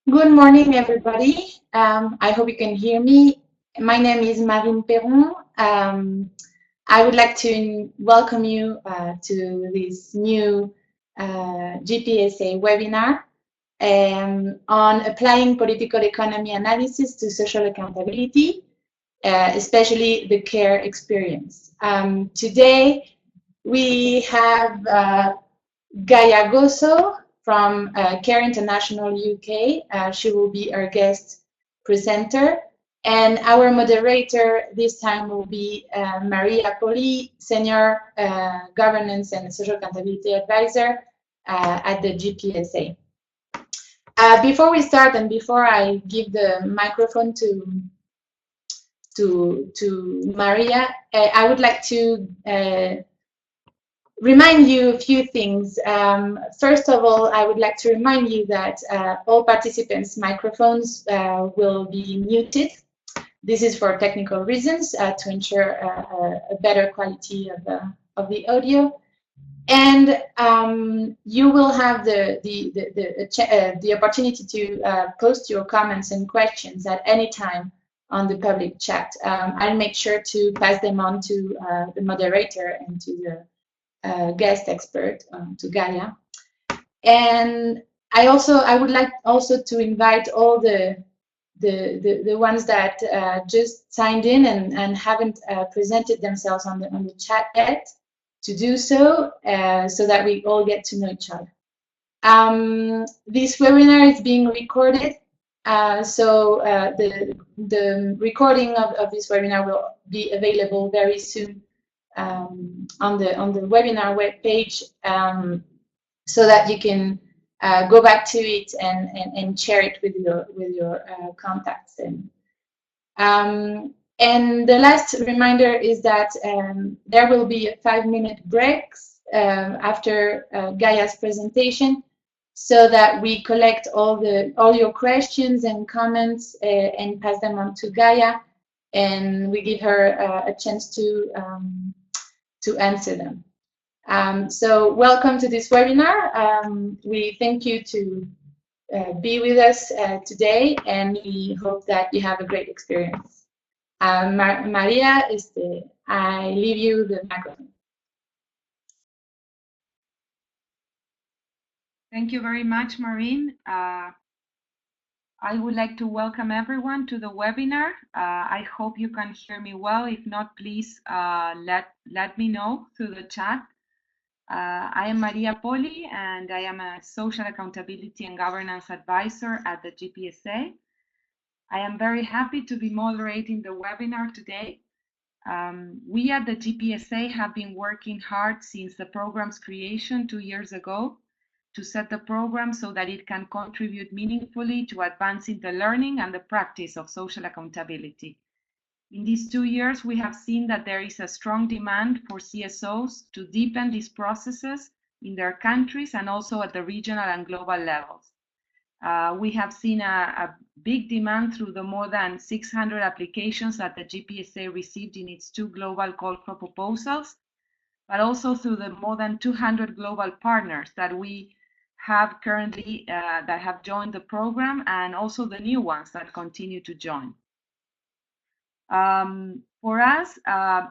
Good morning, everybody. I hope you can hear me. My name is Marine Perron. I would like to welcome you to this new GPSA webinar on applying political economy analysis to social accountability, especially the care experience. Today, we have Gaia Goso from Care International UK. She will be our guest presenter. And our moderator this time will be Maria Poli, Senior Governance and Social Accountability Advisor at the GPSA. Before we start and before I give the microphone to Maria, I would like to remind you a few things. First of all, I would like to remind you that all participants' microphones will be muted. This is for technical reasons to ensure a better quality of the audio. And you will have the opportunity to post your comments and questions at any time on the public chat. I'll make sure to pass them on to the moderator and to the guest expert, to Gaia. And I would like also to invite all the ones that just signed in and haven't presented themselves on the chat yet to do so, so that we all get to know each other. This webinar is being recorded, so the recording of this webinar will be available very soon on the webinar webpage, so that you can go back to it and share it with your contacts. And the last reminder is that there will be a 5-minute break after Gaia's presentation, so that we collect all your questions and comments and pass them on to Gaia, and we give her a chance to answer them. So welcome to this webinar. We thank you to be with us today, and we hope that you have a great experience. Maria, I leave you the microphone. Thank you very much, Maureen. I would like to welcome everyone to the webinar. I hope you can hear me well. If not, please let me know through the chat. I am Maria Poli, and I am a Social Accountability and Governance Advisor at the GPSA. I am very happy to be moderating the webinar today. We at the GPSA have been working hard since the program's creation 2 years ago to set the program so that it can contribute meaningfully to advancing the learning and the practice of social accountability. In these 2 years, we have seen that there is a strong demand for CSOs to deepen these processes in their countries and also at the regional and global levels. We have seen a big demand through the more than 600 applications that the GPSA received in its 2 global call for proposals, but also through the more than 200 global partners that we have currently that have joined the program, and also the new ones that continue to join. For us,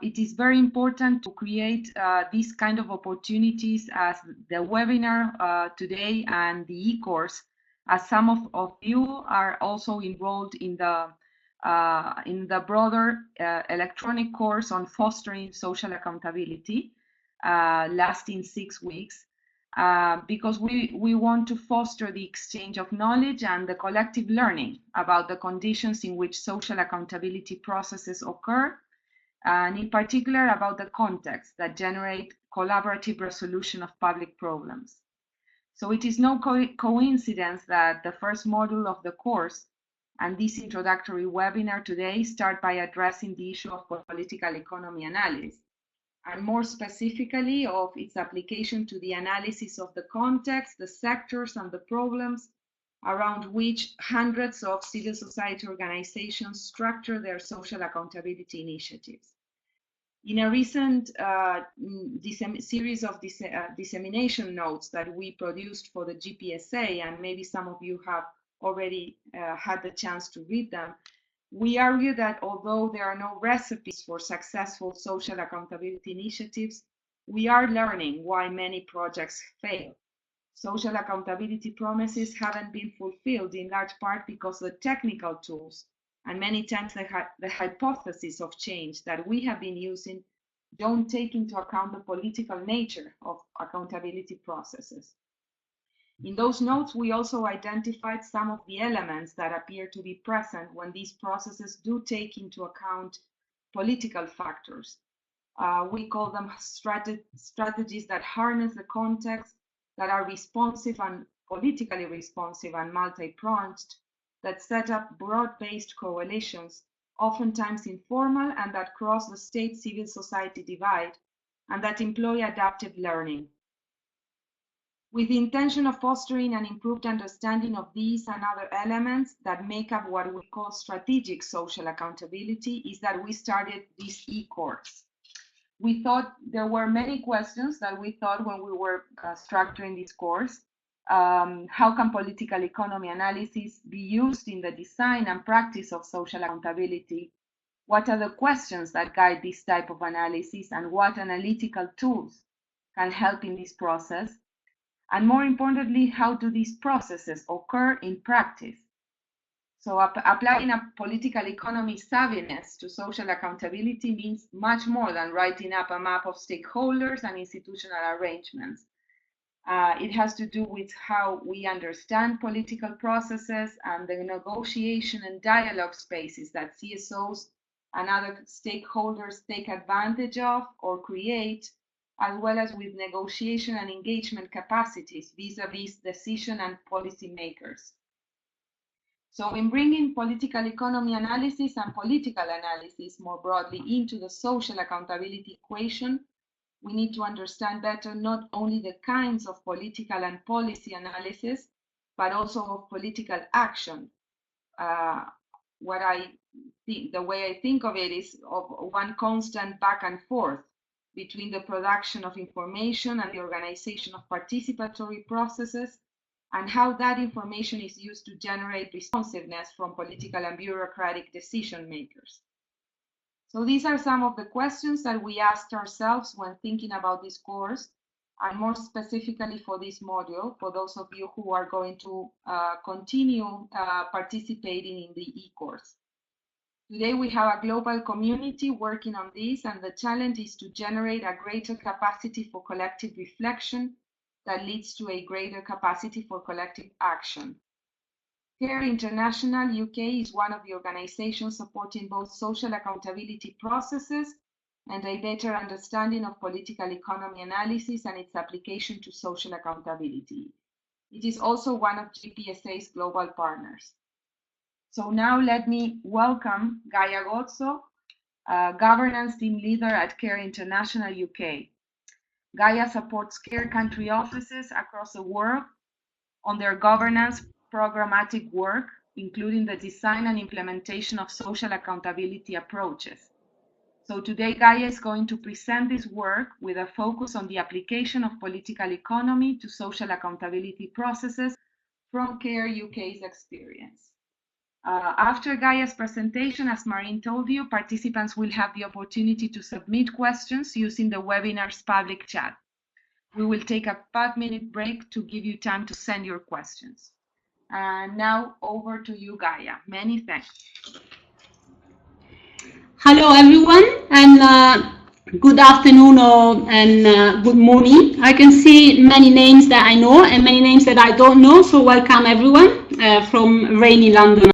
it is very important to create these kind of opportunities as the webinar today and the e-course, as some of you are also enrolled in the broader electronic course on fostering social accountability, lasting 6 weeks. Because we want to foster the exchange of knowledge and the collective learning about the conditions in which social accountability processes occur, and in particular about the context that generate collaborative resolution of public problems. So it is no coincidence that the first module of the course and this introductory webinar today start by addressing the issue of political economy analysis, and more specifically of its application to the analysis of the context, the sectors, and the problems around which hundreds of civil society organizations structure their social accountability initiatives. In a recent series of dissemination notes that we produced for the GPSA, and maybe some of you have already had the chance to read them, we argue that although there are no recipes for successful social accountability initiatives, we are learning why many projects fail. Social accountability promises haven't been fulfilled in large part because the technical tools and many times the hypothesis of change that we have been using don't take into account the political nature of accountability processes. In those notes, we also identified some of the elements that appear to be present when these processes do take into account political factors. We call them strategies that harness the context, that are responsive and politically responsive and multi-pronged, that set up broad-based coalitions, oftentimes informal, and that cross the state-civil society divide, and that employ adaptive learning. With the intention of fostering an improved understanding of these and other elements that make up what we call strategic social accountability, is that we started this e-course. We thought there were many questions that we thought when we were structuring this course. How can political economy analysis be used in the design and practice of social accountability? What are the questions that guide this type of analysis, and what analytical tools can help in this process? And more importantly, how do these processes occur in practice? So applying a political economy savviness to social accountability means much more than writing up a map of stakeholders and institutional arrangements. It has to do with how we understand political processes and the negotiation and dialogue spaces that CSOs and other stakeholders take advantage of or create, as well as with negotiation and engagement capacities vis-a-vis decision and policy makers. So in bringing political economy analysis and political analysis more broadly into the social accountability equation, we need to understand better not only the kinds of political and policy analysis, but also of political action. The way I think of it is of one constant back and forth between the production of information and the organization of participatory processes, and how that information is used to generate responsiveness from political and bureaucratic decision makers. So these are some of the questions that we asked ourselves when thinking about this course, and more specifically for this module, for those of you who are going to continue participating in the e-course. Today we have a global community working on this, and the challenge is to generate a greater capacity for collective reflection that leads to a greater capacity for collective action. CARE International UK is one of the organizations supporting both social accountability processes and a better understanding of political economy analysis and its application to social accountability. It is also one of GPSA's global partners. So now let me welcome Gaia Gozzo, Governance Team Leader at CARE International UK. Gaia supports CARE country offices across the world on their governance programmatic work, including the design and implementation of social accountability approaches. So today Gaia is going to present this work with a focus on the application of political economy to social accountability processes from CARE UK's experience. After Gaia's presentation, as Maureen told you, participants will have the opportunity to submit questions using the webinar's public chat. We will take a 5-minute break to give you time to send your questions. And now over to you, Gaia. Many thanks. Hello, everyone, and good afternoon and good morning. I can see many names that I know and many names that I don't know, so welcome everyone from rainy London.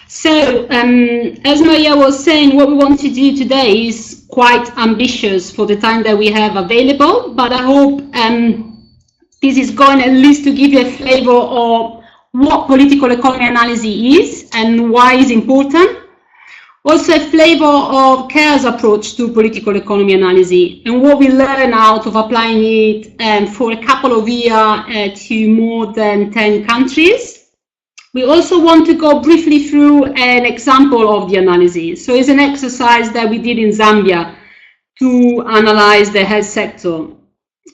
So, as Maria was saying, what we want to do today is quite ambitious for the time that we have available, but I hope this is going at least to give you a flavor of what political economy analysis is and why it's important. Also a flavor of CARE's approach to political economy analysis and what we learn out of applying it for a couple of years to more than 10 countries. We also want to go briefly through an example of the analysis. So it's an exercise that we did in Zambia to analyze the health sector.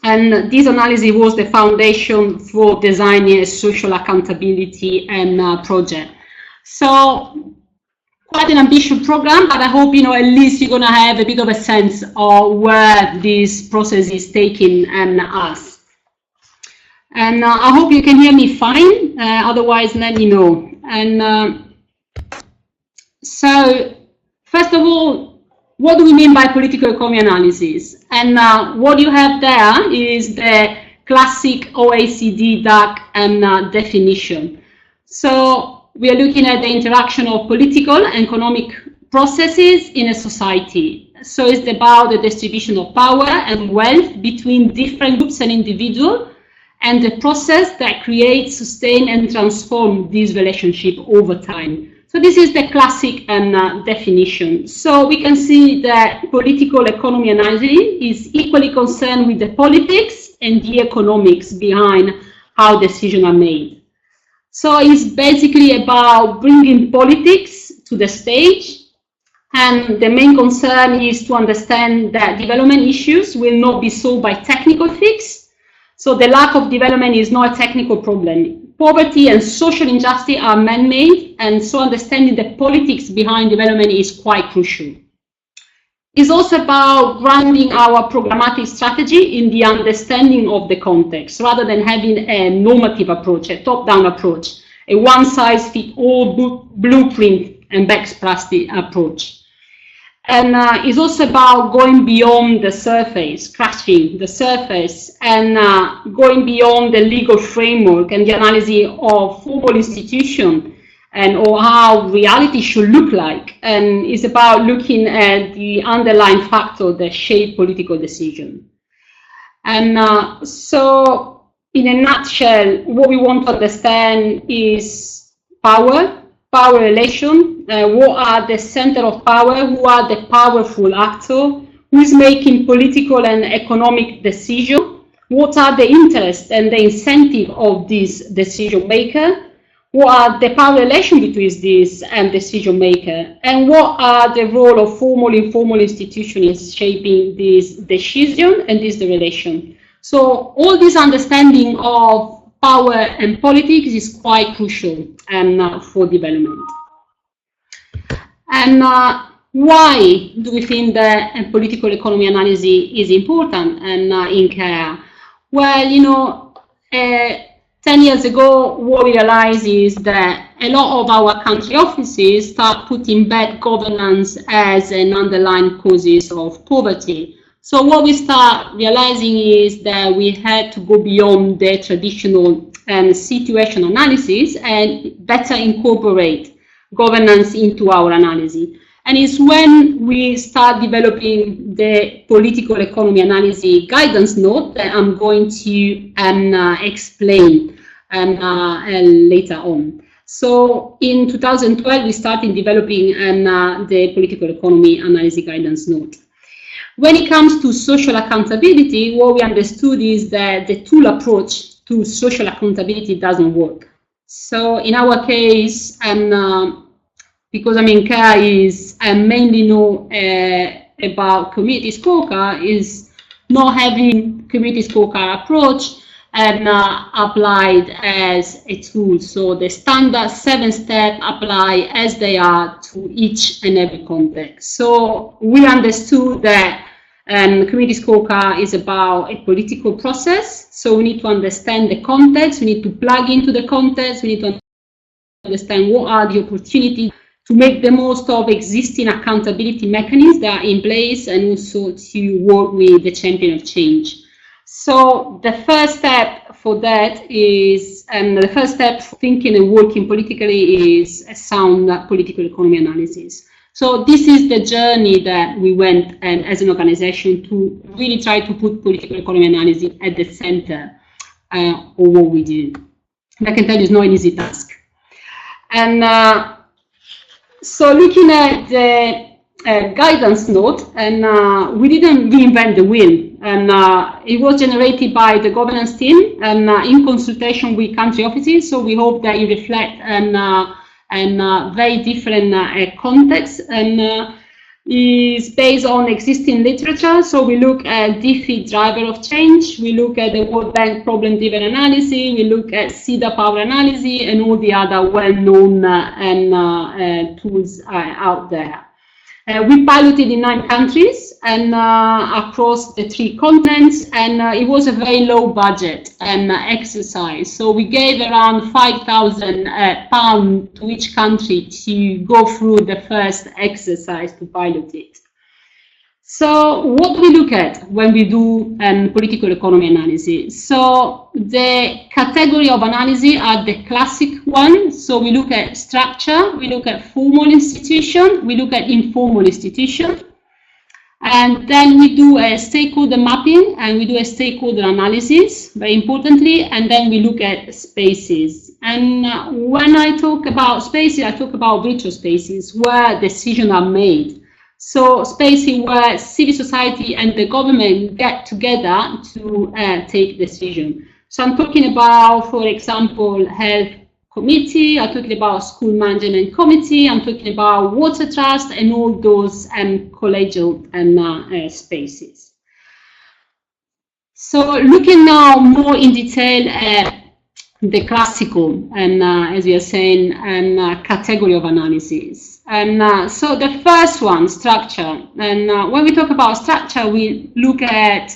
And this analysis was the foundation for designing a social accountability and project. So quite an ambitious program, but I hope, at least you're going to have a bit of a sense of where this process is taking us. And I hope you can hear me fine, otherwise let me know. And so, first of all, what do we mean by political economy analysis? And what you have there is the classic OECD DAC and definition. So we are looking at the interaction of political and economic processes in a society. So it's about the distribution of power and wealth between different groups and individuals, and the process that creates, sustain, and transform this relationship over time. So this is the classic definition. So we can see that political economy analysis is equally concerned with the politics and the economics behind how decisions are made. So it's basically about bringing politics to the stage, and the main concern is to understand that development issues will not be solved by technical fix. So the lack of development is not a technical problem. Poverty and social injustice are man-made, and so understanding the politics behind development is quite crucial. It's also about grounding our programmatic strategy in the understanding of the context, rather than having a normative approach, a top-down approach, a one-size-fits-all blueprint and best practice approach. And it's also about going beyond the surface, crashing the surface, and going beyond the legal framework and the analysis of formal institutions and or how reality should look like. And it's about looking at the underlying factors that shape political decision. And so, in a nutshell, what we want to understand is power relation. What are the center of power? Who are the powerful actors? Who is making political and economic decisions? What are the interests and the incentive of this decision maker? What are the power relations between this and decision maker? And what are the role of formal and informal institutions in shaping this decision and this relation? So all this understanding of power and politics is quite crucial for development. And why do we think that political economy analysis is important and in care? Well, 10 years ago, what we realized is that a lot of our country offices start putting bad governance as an underlying causes of poverty. So what we start realizing is that we had to go beyond the traditional situation analysis and better incorporate governance into our analysis. And it's when we start developing the political economy analysis guidance note that I'm going to explain later on. So in 2012, we started developing the political economy analysis guidance note. When it comes to social accountability, what we understood is that the tool approach to social accountability doesn't work. So in our case, because care is mainly know about community scorecard, is not having community scorecard approach and applied as a tool. So the standard 7-step apply as they are to each and every context. So we understood that community scorecard is about a political process. So we need to understand the context, we need to plug into the context, we need to understand what are the opportunities to make the most of existing accountability mechanisms that are in place, and also to work with the champion of change. So the first step for that is, the first step for thinking and working politically is a sound political economy analysis. So this is the journey that we went as an organization to really try to put political economy analysis at the center of what we do. And I can tell you it's not an easy task. And so looking at the guidance note, and we didn't reinvent the wheel. And it was generated by the governance team and in consultation with country offices. So we hope that it reflects and very different context, and is based on existing literature. So we look at DFID driver of change, we look at the World Bank problem-driven analysis, we look at CEDA power analysis, and all the other well-known tools out there. We piloted in 9 countries and across the 3 continents, and it was a very low budget exercise. So we gave around £5,000 to each country to go through the first exercise to pilot it. So what do we look at when we do political economy analysis? So the category of analysis are the classic ones. So we look at structure, we look at formal institution, we look at informal institution, and then we do a stakeholder mapping and we do a stakeholder analysis, very importantly, and then we look at spaces. And when I talk about spaces, I talk about virtual spaces where decisions are made. So spaces where civil society and the government get together to take decisions. So I'm talking about, for example, health committee, I'm talking about school management committee, I'm talking about water trust and all those collegial spaces. So looking now more in detail at the classical and as we are saying, category of analysis. And so the first one, structure. And when we talk about structure, we look at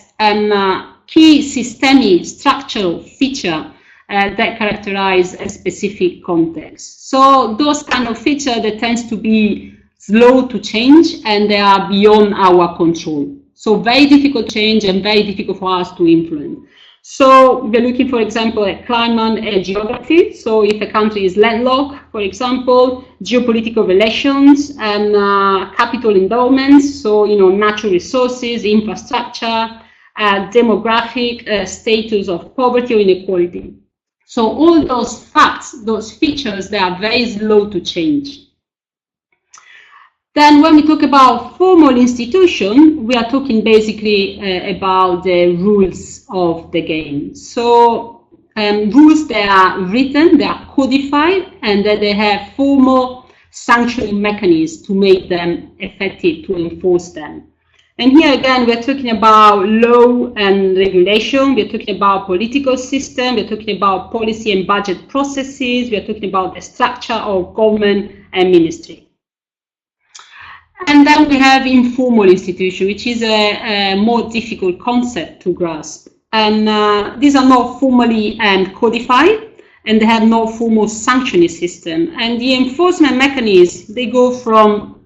key systemic structural feature that characterize a specific context. So those kind of features that tends to be slow to change and they are beyond our control. So very difficult change and very difficult for us to influence. So we're looking, for example, at climate and geography. So if a country is landlocked, for example, geopolitical relations and capital endowments, so, natural resources, infrastructure, demographic status of poverty or inequality. So all those facts, those features, they are very slow to change. Then when we talk about formal institution, we are talking basically about the rules of the game. So rules, they are written, they are codified, and that they have formal sanctioning mechanisms to make them effective, to enforce them. And here again, we're talking about law and regulation, we're talking about political system, we're talking about policy and budget processes, we're talking about the structure of government and ministry. And then we have informal institution, which is a more difficult concept to grasp. And these are not formally codified, and they have no formal sanctioning system. And the enforcement mechanisms, they go from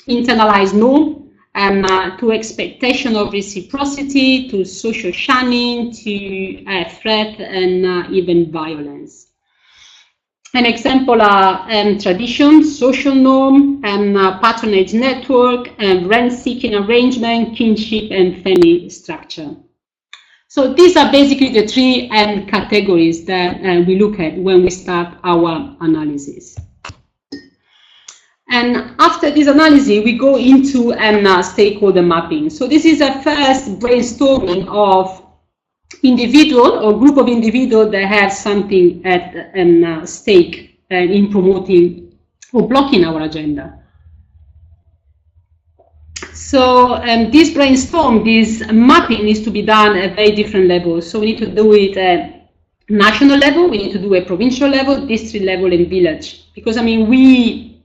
internalized norm to expectation of reciprocity, to social shunning, to threat and even violence. An example are tradition, social norm, patronage network, rent-seeking arrangement, kinship, and family structure. So these are basically the 3 categories that we look at when we start our analysis. And after this analysis, we go into stakeholder mapping. So this is a first brainstorming of individual or group of individuals that have something at stake in promoting or blocking our agenda. So this brainstorm, this mapping needs to be done at very different levels. So we need to do it at national level, we need to do it at provincial level, district level, and village. Because we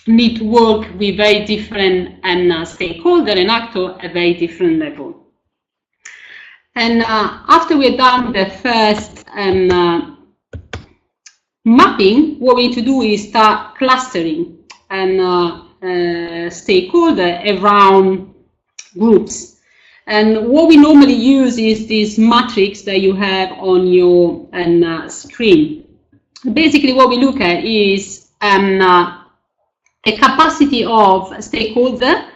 need to work with very different stakeholders and actors at very different level. And after we're done the first mapping, what we need to do is start clustering and stakeholder around groups. And what we normally use is this matrix that you have on your screen. Basically, what we look at is a capacity of stakeholder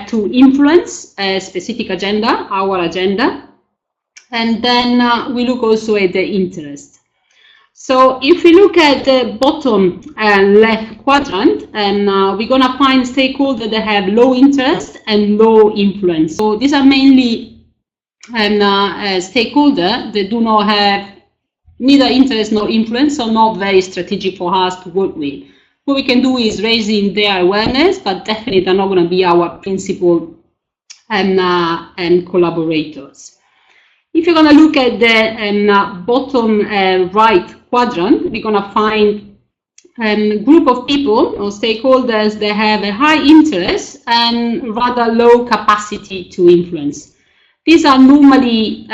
to influence a specific agenda, our agenda. And then we look also at the interest. So if we look at the bottom left quadrant, and we're going to find stakeholders that have low interest and low influence. So these are mainly stakeholders that do not have neither interest nor influence, so not very strategic for us to work with. What we can do is raising their awareness, but definitely they're not going to be our principal and collaborators. If you're going to look at the bottom right quadrant, we're going to find a group of people or stakeholders that have a high interest and rather low capacity to influence. These are normally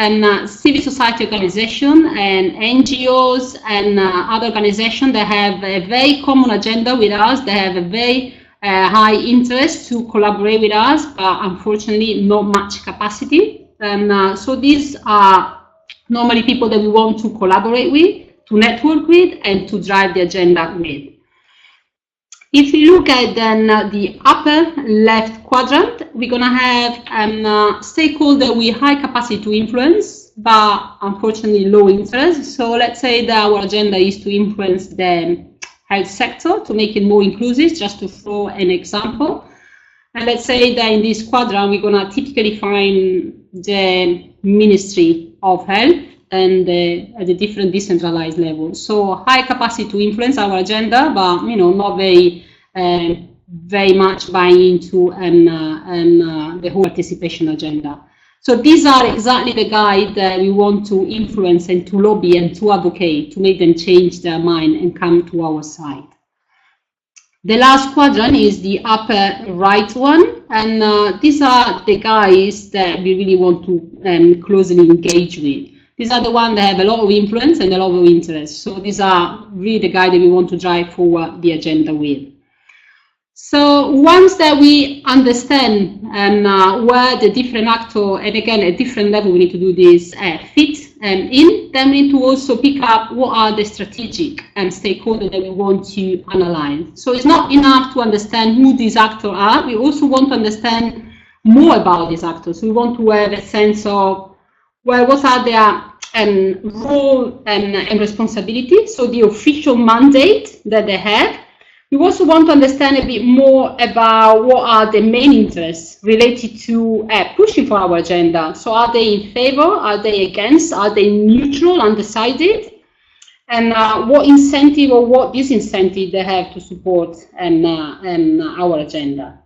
civil society organizations and NGOs and other organizations that have a very common agenda with us. They have a very high interest to collaborate with us, but unfortunately not much capacity. And so these are normally people that we want to collaborate with, to network with, and to drive the agenda with. If you look at then the upper left quadrant, we're going to have stakeholder with high capacity to influence, but unfortunately low interest. So let's say that our agenda is to influence the health sector to make it more inclusive, just to throw an example. And let's say that in this quadrant, we're going to typically find the Ministry of Health and at the different decentralized levels. So high capacity to influence our agenda, but not very much buying into the whole participation agenda. So these are exactly the guys that we want to influence and to lobby and to advocate, to make them change their mind and come to our side. The last quadrant is the upper right one, and these are the guys that we really want to closely engage with. These are the ones that have a lot of influence and a lot of interest. So these are really the guys that we want to drive forward the agenda with. So once that we understand where the different actors, and again at different level we need to do this fit in, then we need to also pick up what are the strategic stakeholders that we want to analyze. So it's not enough to understand who these actors are, we also want to understand more about these actors. So we want to have a sense of, well, what are their role and responsibility, so the official mandate that they have. We also want to understand a bit more about what are the main interests related to pushing for our agenda. So are they in favor? Are they against? Are they neutral, undecided? And what incentive or what disincentive they have to support our agenda?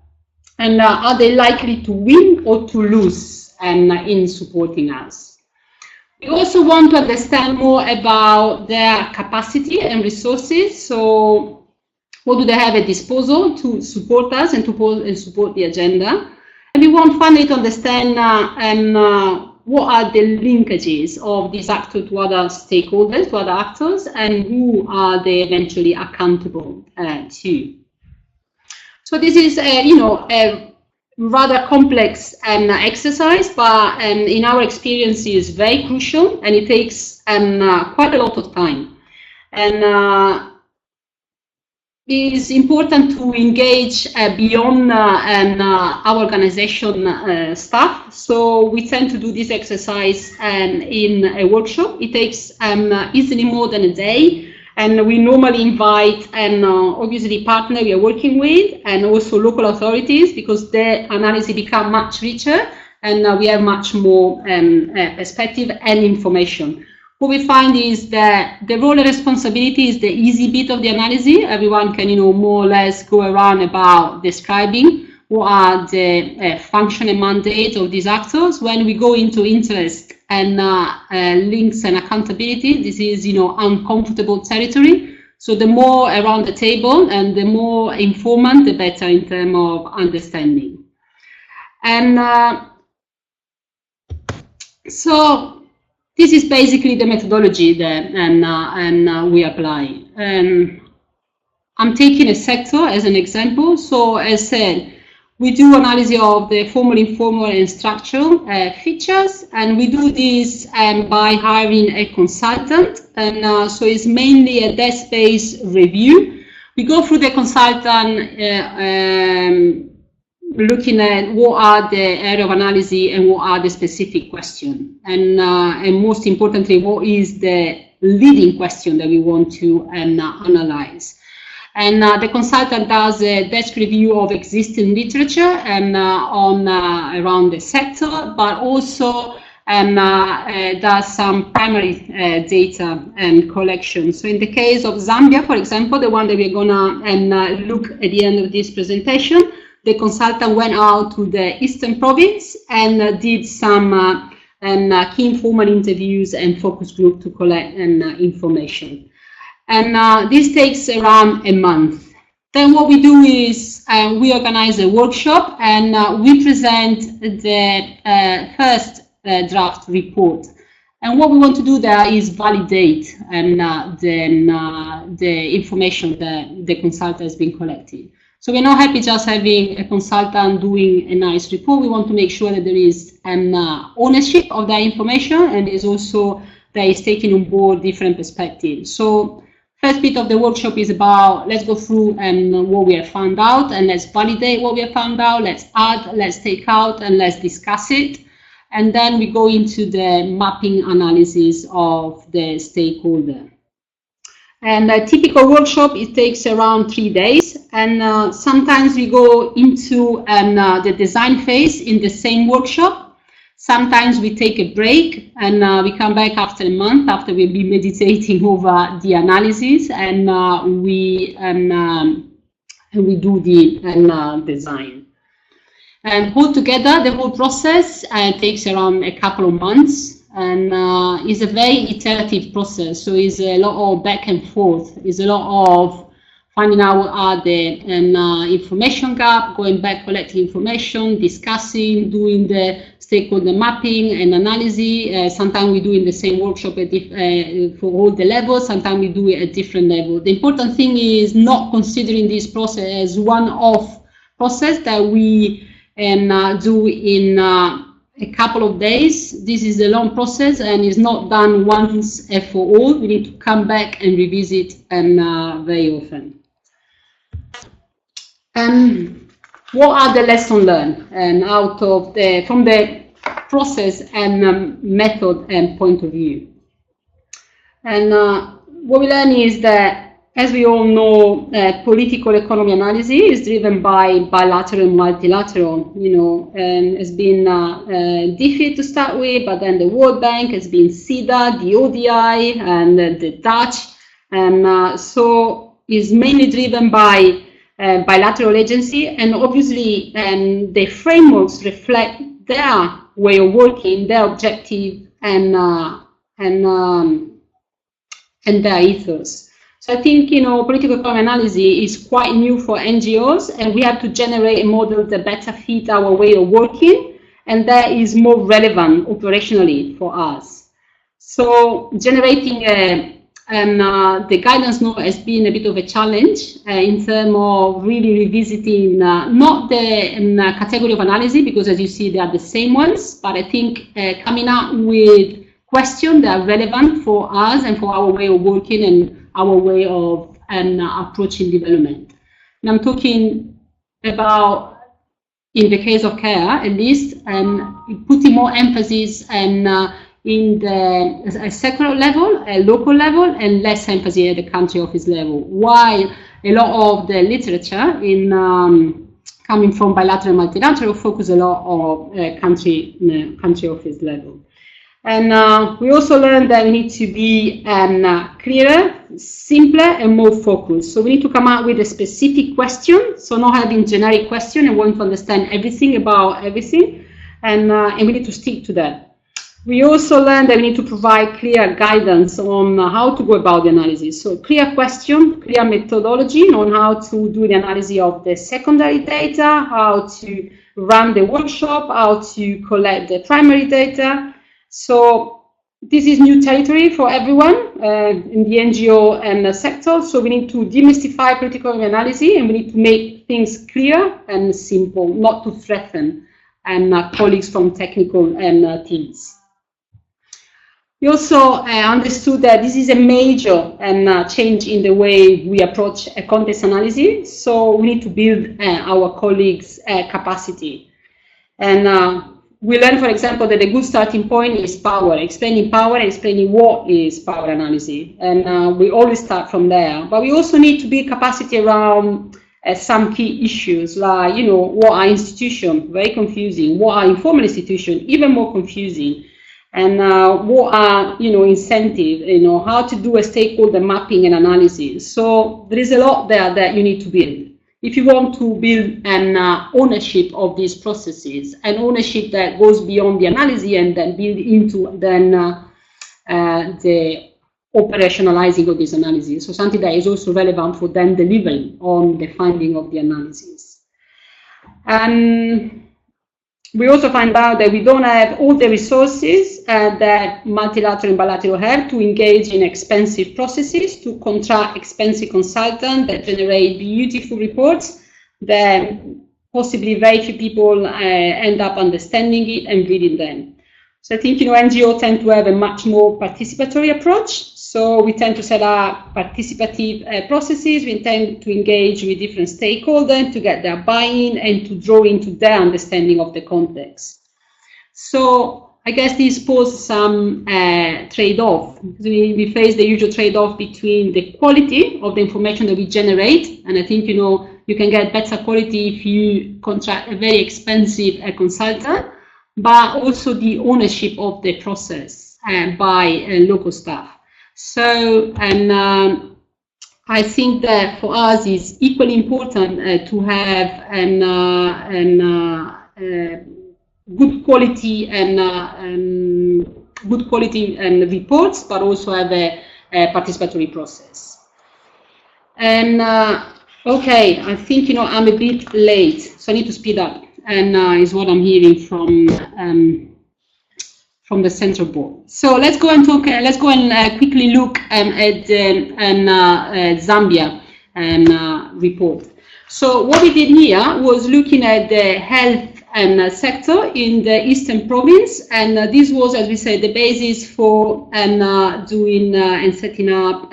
And are they likely to win or to lose in supporting us? We also want to understand more about their capacity and resources. So what do they have at disposal to support us and to support the agenda? And we want finally to understand what are the linkages of these actors to other stakeholders, to other actors, and who are they eventually accountable to. So this is, a rather complex exercise, but in our experience is very crucial, and it takes quite a lot of time. And it is important to engage beyond our organization staff. So we tend to do this exercise in a workshop. It takes easily more than a day. And we normally invite obviously partner we are working with and also local authorities, because their analysis become much richer and we have much more perspective and information. What we find is that the role and responsibility is the easy bit of the analysis. Everyone can, more or less go around about describing what are the function and mandate of these actors. When we go into interest and links and accountability, this is, uncomfortable territory. So the more around the table and the more informant, the better in terms of understanding. And so this is basically the methodology that we apply. I'm taking a sector as an example. So as said, we do analysis of the formal, informal, and structural features, and we do this by hiring a consultant. And so it's mainly a desk-based review. We go through the consultant looking at what are the area of analysis and what are the specific questions, and most importantly, what is the leading question that we want to analyze. And the consultant does a desk review of existing literature and around the sector, but also does some primary data collection. So in the case of Zambia, for example, the one that we're gonna look at the end of this presentation, the consultant went out to the Eastern Province and did some key informal interviews and focus group to collect information. And this takes around a month. Then what we do is we organize a workshop and we present the first draft report. And what we want to do there is validate the information that the consultant has been collecting. So we're not happy just having a consultant doing a nice report. We want to make sure that there is an ownership of that information, and is also that is taking on board different perspectives. So first bit of the workshop is about, let's go through what we have found out, and let's validate what we have found out, let's add, let's take out, and let's discuss it. And then we go into the mapping analysis of the stakeholder. And a typical workshop, it takes around 3 days. And sometimes we go into the design phase in the same workshop. Sometimes we take a break and we come back after a month, after we've been meditating over the analysis, and we do the design. And altogether, the whole process takes around a couple of months, and is a very iterative process. So it's a lot of back and forth. It's a lot of finding out what are the information gap, going back, collecting information, discussing, doing the stakeholder mapping and analysis. Sometimes we do in the same workshop for all the levels. Sometimes we do it at different levels. The important thing is not considering this process as one-off process that we do in a couple of days. This is a long process and is not done once and for all. We need to come back and revisit very often. What are the lessons learned out of from the process and method and point of view? And what we learn is that, as we all know, political economy analysis is driven by bilateral and multilateral, and it's been DFID to start with, but then the World Bank has been SIDA, the ODI, and the Dutch. And so it's mainly driven by bilateral agency, and obviously the frameworks reflect their way of working, their objective, and their ethos. So I think, political economy analysis is quite new for NGOs, and we have to generate a model that better fits our way of working, and that is more relevant operationally for us. So generating the guidance note has been a bit of a challenge in terms of really revisiting not the category of analysis, because as you see, they are the same ones, but I think coming up with questions that are relevant for us and for our way of working and our way of approaching development. And I'm talking about, in the case of care, at least, putting more emphasis in the sectoral level, local level, and less emphasis at the country office level. While a lot of the literature in coming from bilateral and multilateral focus a lot on country office level. And we also learned that we need to be clearer, simpler, and more focused. So we need to come up with a specific question, so not having generic question and want to understand everything about everything, and we need to stick to that. We also learned that we need to provide clear guidance on how to go about the analysis. So clear question, clear methodology on how to do the analysis of the secondary data, how to run the workshop, how to collect the primary data. So this is new territory for everyone in the NGO and the sector. So we need to demystify political analysis, and we need to make things clear and simple, not to threaten colleagues from technical teams. We also understood that this is a major change in the way we approach a context analysis. So we need to build our colleagues' capacity. And we learn, for example, that a good starting point is power, explaining power and explaining what is power analysis. And we always start from there. But we also need to build capacity around some key issues, like, you know, what are institutions? Very confusing. What are informal institutions? Even more confusing. And what are, you know, incentives, you know, how to do a stakeholder mapping and analysis. So there is a lot there that you need to build if you want to build an ownership of these processes, an ownership that goes beyond the analysis and then build into then the operationalizing of this analysis. So something that is also relevant for then delivering on the finding of the analysis. And we also find out that we don't have all the resources that multilateral and bilateral have to engage in expensive processes, to contract expensive consultants that generate beautiful reports that possibly very few people end up understanding it and reading them. So I think, you know, NGOs tend to have a much more participatory approach. So we tend to set up participative processes. We tend to engage with different stakeholders to get their buy-in and to draw into their understanding of the context. So I guess this poses some trade-off. We face the usual trade-off between the quality of the information that we generate, and I think, you know, you can get better quality if you contract a very expensive consultant, but also the ownership of the process by local staff. So, and I think that for us it's equally important to have good quality and reports, but also have a participatory process. And okay, I think, you know, I'm a bit late, so I need to speed up, and is what I'm hearing from the central board. So let's go and talk. Let's go and quickly look at Zambia report. So what we did here was looking at the health sector in the Eastern Province, and this was, as we said, the basis for doing and setting up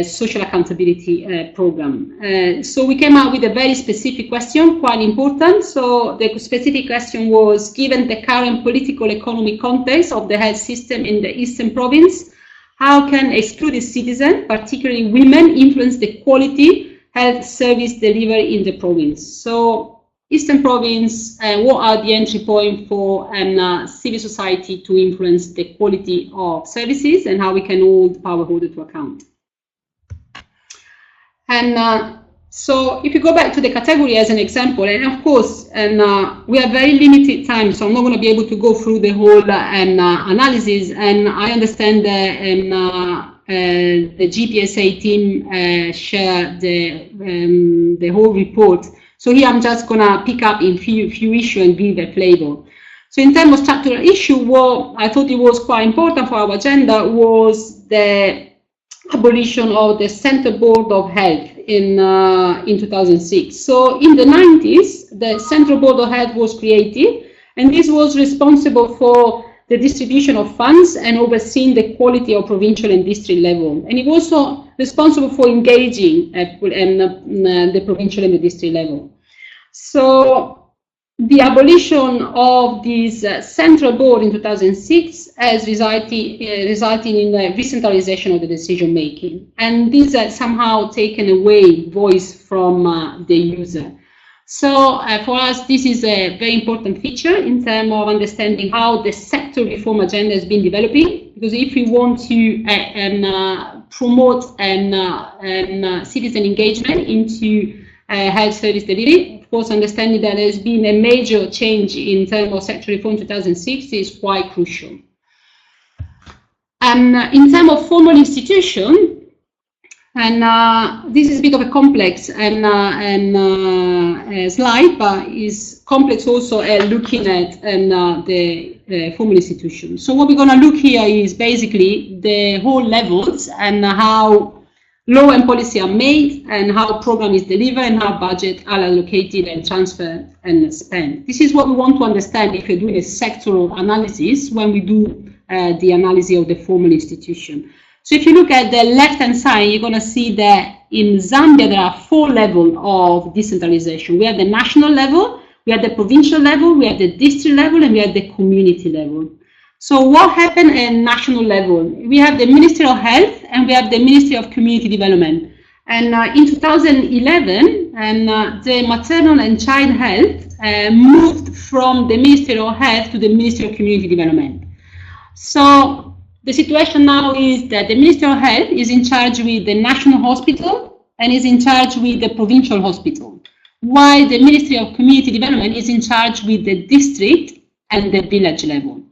social accountability program. So we came out with a very specific question, quite important. So the specific question was, given the current political economic context of the health system in the Eastern Province, how can excluded citizens, particularly women, influence the quality health service delivery in the province? So Eastern Province, what are the entry points for civil society to influence the quality of services, and how we can hold power holder to account? And so if you go back to the category as an example, and of course, we have very limited time, so I'm not going to be able to go through the whole analysis, and I understand that the GPSA team share the whole report. So here I'm just going to pick up in few issues and give a flavor. So in terms of structural issue, what I thought it was quite important for our agenda was the abolition of the Central Board of Health in 2006. So in the 90s, the Central Board of Health was created, and this was responsible for the distribution of funds and overseeing the quality of provincial and district level. And it was also responsible for engaging at the provincial and the district level. So the abolition of this central board in 2006 has resulted in the decentralization of the decision making, and this has somehow taken away voice from the user. So for us, this is a very important feature in terms of understanding how the sector reform agenda has been developing, because if we want to promote citizen engagement into health service delivery, of course, understanding that there's been a major change in terms of sector reform 2006 is quite crucial. And in terms of formal institution, and this is a bit of a complex slide, but is complex also looking at the formal institution. So what we're going to look here is basically the whole levels and how law and policy are made, and how program is delivered, and how budget are allocated and transferred and spent. This is what we want to understand if we're doing a sectoral analysis when we do the analysis of the formal institution. So if you look at the left-hand side, you're going to see that in Zambia there are 4 levels of decentralization. We have the national level, We have the provincial level, we have the district level, and we have the community level. So what happened at national level? We have the Ministry of Health and we have the Ministry of Community Development. And in 2011, the maternal and child health moved from the Ministry of Health to the Ministry of Community Development. So the situation now is that the Ministry of Health is in charge with the national hospital and is in charge with the provincial hospital, while the Ministry of Community Development is in charge with the district and the village level.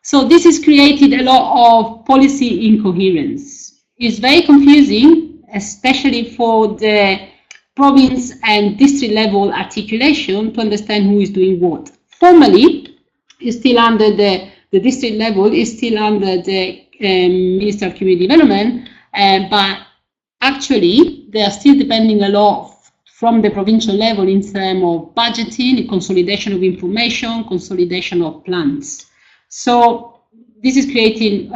So this has created a lot of policy incoherence. It's very confusing, especially for the province and district level articulation to understand who is doing what. Formally, it's still under the district level, is still under the Ministry of Community Development, but actually they are still depending a lot from the provincial level in terms of budgeting, consolidation of information, consolidation of plans. So this is creating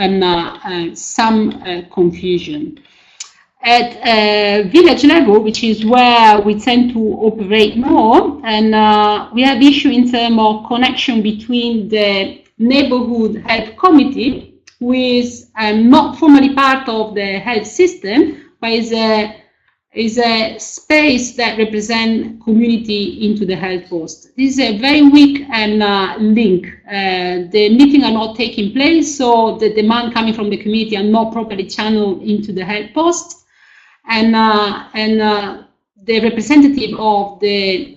some confusion. At village level, which is where we tend to operate more, and we have issue in terms of connection between the neighborhood health committee, who is not formally part of the health system, but is a space that represents community into the health post. This is a very weak link. The meetings are not taking place, so the demand coming from the community are not properly channeled into the health post. And the representative of the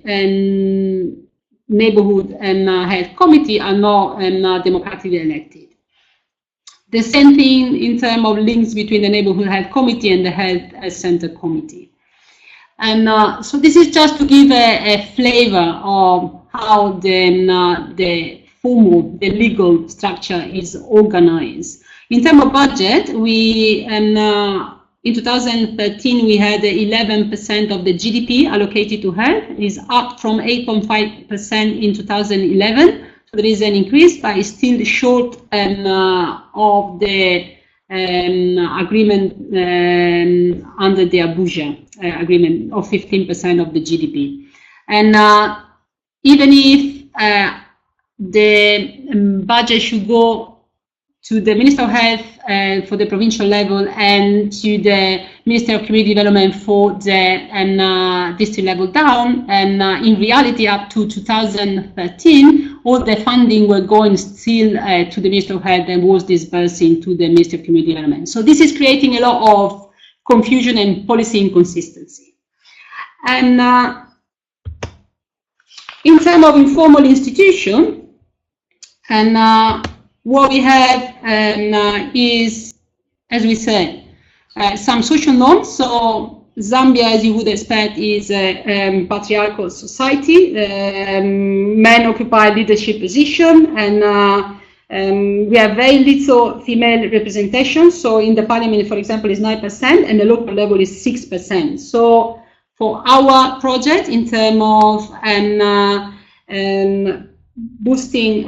neighborhood and health committee are not democratically elected. The same thing in terms of links between the neighborhood health committee and the health center committee. And so this is just to give a flavor of how the formal, the legal structure is organized. In terms of budget, we in 2013, we had 11% of the GDP allocated to health. It is up from 8.5% in 2011. So there is an increase, but it's still short of the agreement under the Abuja agreement of 15% of the GDP. And even if the budget should go to the Minister of Health for the provincial level and to the Minister of Community Development for the district level down, and in reality up to 2013, all the funding were going still to the Minister of Health and was disbursing to the Minister of Community Development. So this is creating a lot of confusion and policy inconsistency. And in terms of informal institution, and what we have is, as we said, some social norms. So Zambia, as you would expect, is a patriarchal society. Men occupy leadership position, and we have very little female representation. So in the parliament, for example, is 9%, and the local level is 6%. So for our project, in terms of boosting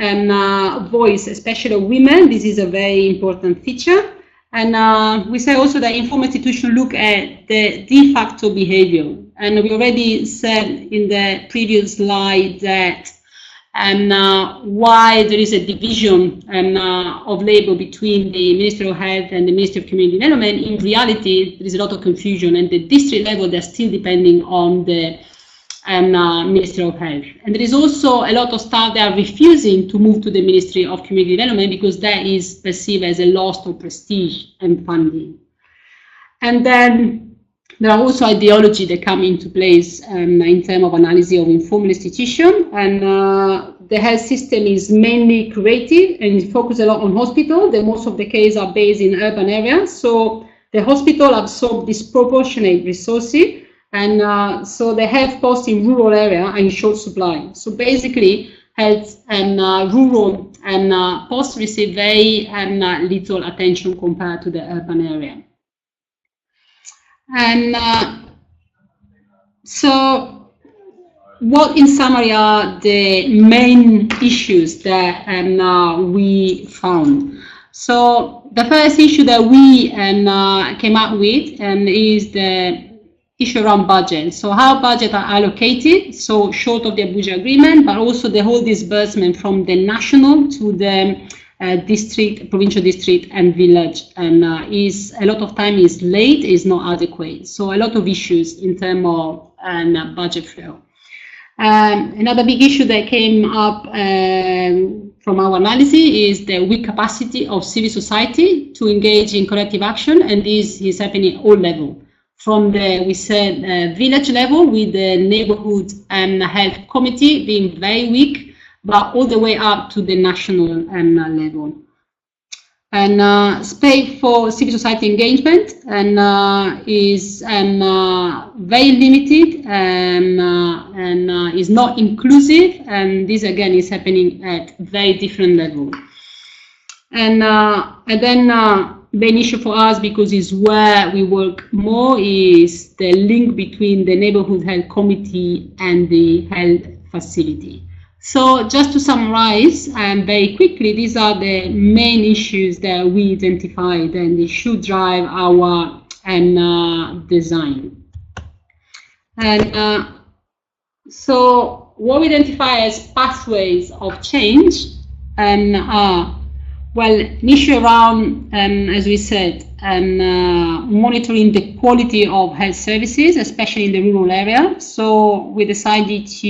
voice, especially of women, this is a very important feature. And we say also that informal institutions look at the de facto behavior. And we already said in the previous slide that why there is a division of labor between the Ministry of Health and the Ministry of Community Development. In reality, there is a lot of confusion, and the district level, they're still depending on the Ministry of Health. And there is also a lot of staff that are refusing to move to the Ministry of Community Development because that is perceived as a loss of prestige and funding. And then there are also ideology that come into place in terms of analysis of informal institution. And the health system is mainly curative and focus a lot on hospital. The most of the cases are based in urban areas. So the hospital absorb disproportionate resources. And so the health posts in rural area are in short supply. So basically, health and rural and posts receive very little attention compared to the urban area. And so what in summary are the main issues that we found? So the first issue that we came up with is the issue around budget. So how budgets are allocated, so short of the Abuja agreement, but also the whole disbursement from the national to the district, provincial district and village, and is a lot of time is late, is not adequate. So a lot of issues in terms of budget flow. Another big issue that came up from our analysis is the weak capacity of civil society to engage in collective action, and this is happening at all levels. From the, we said, village level with the neighborhood and health committee being very weak, but all the way up to the national level. And space for civil society engagement is very limited and is not inclusive, and this again is happening at very different level. And then the issue for us, because it's where we work more, is the link between the neighborhood health committee and the health facility. So just to summarize very quickly, these are the main issues that we identified, and they should drive our design. And so what we identify as pathways of change are, well, an issue around, as we said, monitoring the quality of health services, especially in the rural area. So we decided to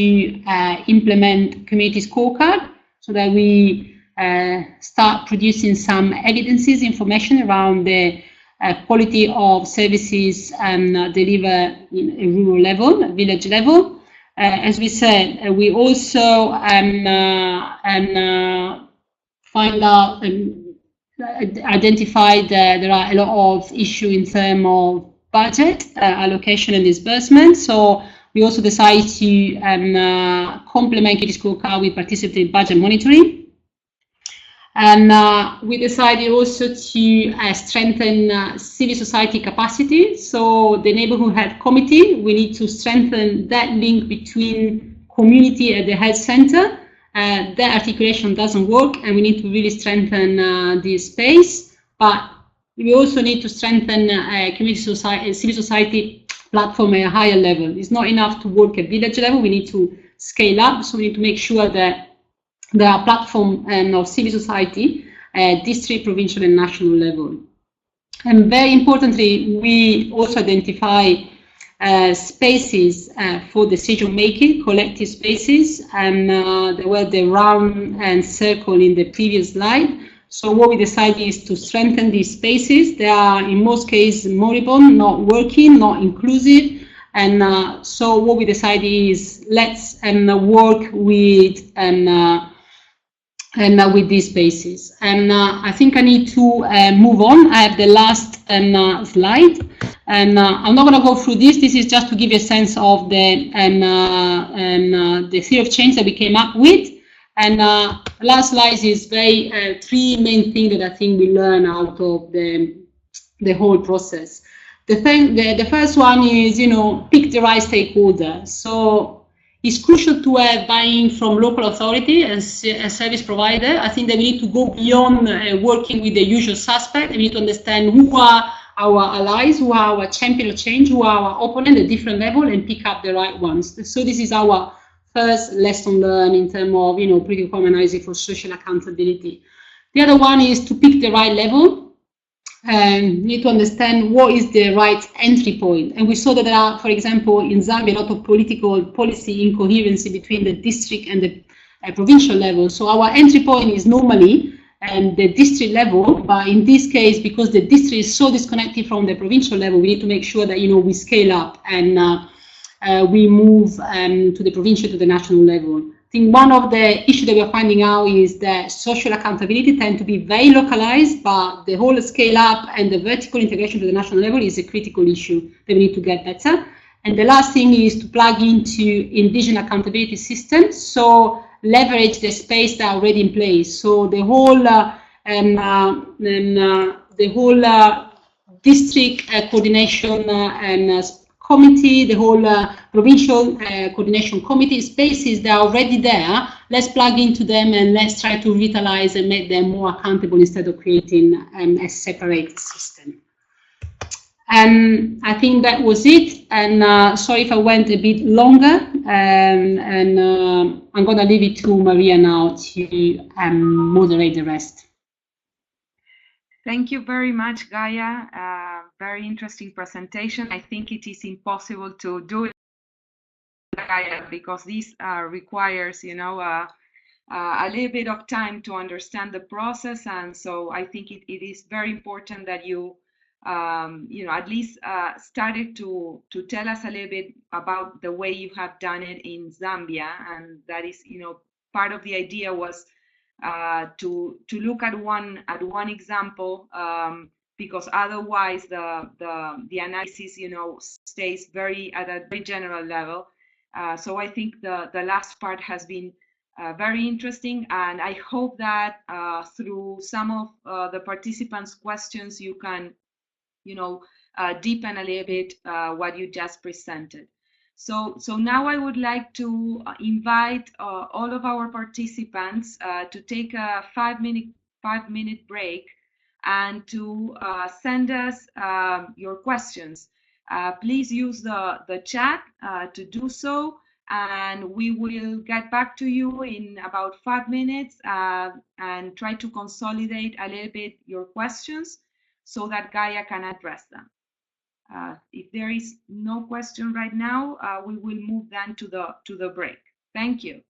implement community scorecard so that we start producing some evidences, information around the quality of services delivered in a rural level, village level. As we said, we also find out and identify that there are a lot of issues in terms of budget allocation and disbursement. So we also decided to complement community scorecard with participatory budget monitoring. And we decided also to strengthen civil society capacity. So the neighborhood health committee, we need to strengthen that link between community and the health center. That articulation doesn't work, and we need to really strengthen this space. But we also need to strengthen community society, civil society platform at a higher level. It's not enough to work at village level. We need to scale up. So we need to make sure that there are platforms of civil society at district, provincial, and national level. And very importantly, we also identify spaces for decision making, collective spaces, and there were the round and circle in the previous slide. So what we decided is to strengthen these spaces. They are in most cases moribund, not working, not inclusive, and so what we decided is let's work with with these spaces. And I think I need to move on. I have the last slide. And I'm not going to go through this. This is just to give you a sense of the the theory of change that we came up with. And last slide is very three main things that I think we learn out of the whole process. The first one is, pick the right stakeholder. So it's crucial to have buy-in from local authority as a service provider. I think that we need to go beyond working with the usual suspect. We need to understand who are our allies, who are our champion of change, who are our opponent at different level, and pick up the right ones. So this is our first lesson learned in terms of, political harmonizing for social accountability. The other one is to pick the right level. And you need to understand what is the right entry point. And we saw that there are, for example, in Zambia, a lot of political policy incoherency between the district and the provincial level. So our entry point is normally the district level, but in this case, because the district is so disconnected from the provincial level, we need to make sure that, we scale up and we move to the provincial, to the national level. I think one of the issues that we are finding out is that social accountability tend to be very localized, but the whole scale up and the vertical integration to the national level is a critical issue that we need to get better. And the last thing is to plug into indigenous accountability systems. So leverage the space that are already in place. So the whole district coordination and committee, the whole provincial coordination committee spaces that are already there, let's plug into them and let's try to revitalize and make them more accountable instead of creating a separate system. I think that was it. And sorry if I went a bit longer. I'm going to leave it to Maria now to moderate the rest. Thank you very much, Gaia. Very interesting presentation. I think it is impossible to do it, Gaia, because this requires, you know, a little bit of time to understand the process. And so I think it is very important that you, you know, at least started to tell us a little bit about the way you have done it in Zambia. And that is, you know, part of the idea was to look at one example, because otherwise the analysis, you know, stays at a very general level. So I think the last part has been very interesting, and I hope that through some of the participants' questions, you can, you know, deepen a little bit what you just presented. So now I would like to invite all of our participants to take a 5-minute break and to send us your questions. Please use the chat to do so, and we will get back to you in about 5 minutes and try to consolidate a little bit your questions so that Gaia can address them. If there is no question right now, we will move then to the break. Thank you.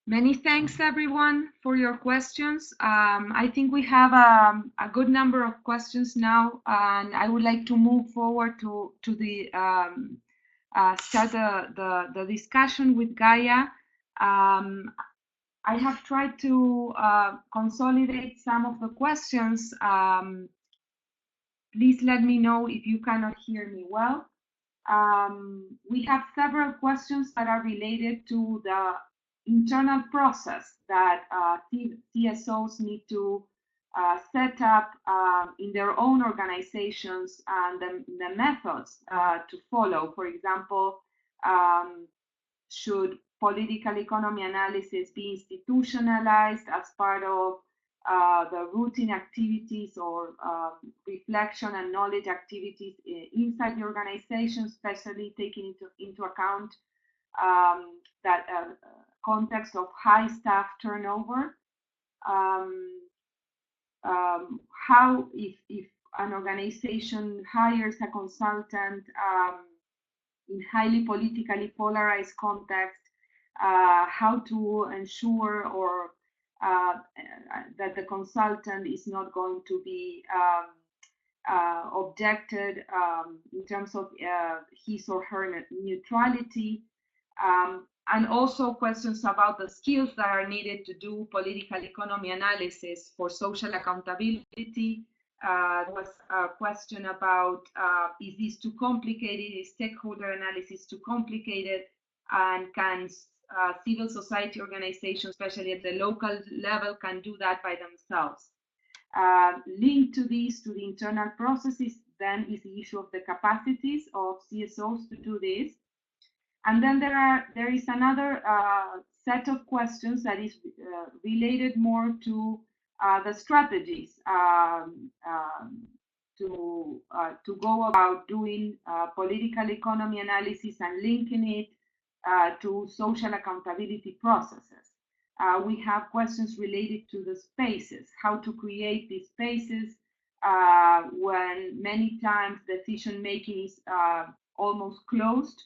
Many thanks, everyone, for your questions. I think we have a good number of questions now, and I would like to move forward to the start the discussion with Gaia. I have tried to consolidate some of the questions. Please let me know if you cannot hear me well. We have several questions that are related to the internal process that CSOs need to set up in their own organizations, and the methods to follow. For example, should political economy analysis be institutionalized as part of the routine activities or reflection and knowledge activities inside the organization, especially taking into account that context of high staff turnover? How, if an organization hires a consultant in highly politically polarized context, how to ensure or that the consultant is not going to be objected in terms of his or her neutrality, and also questions about the skills that are needed to do political economy analysis for social accountability. There was a question about is this too complicated? Is stakeholder analysis too complicated? And can civil society organizations, especially at the local level, can do that by themselves? Linked to this, to the internal processes, then is the issue of the capacities of CSOs to do this. And then there is another set of questions that is related more to the strategies to go about doing political economy analysis and linking it to social accountability processes. We have questions related to the spaces, how to create these spaces when many times decision making is almost closed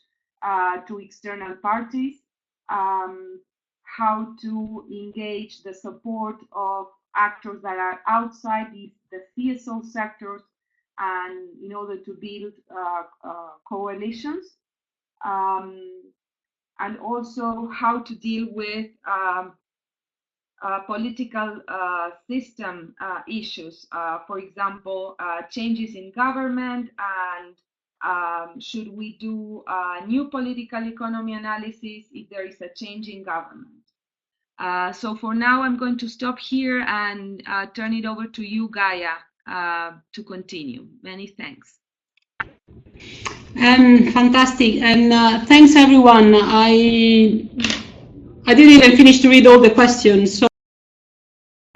to external parties, how to engage the support of actors that are outside the CSO sectors, and in order to build coalitions, and also how to deal with political system issues, for example, changes in government, and should we do new political economy analysis if there is a change in government? So for now, I'm going to stop here and turn it over to you, Gaia, to continue. Many thanks. Fantastic, and thanks everyone. I didn't even finish to read all the questions, so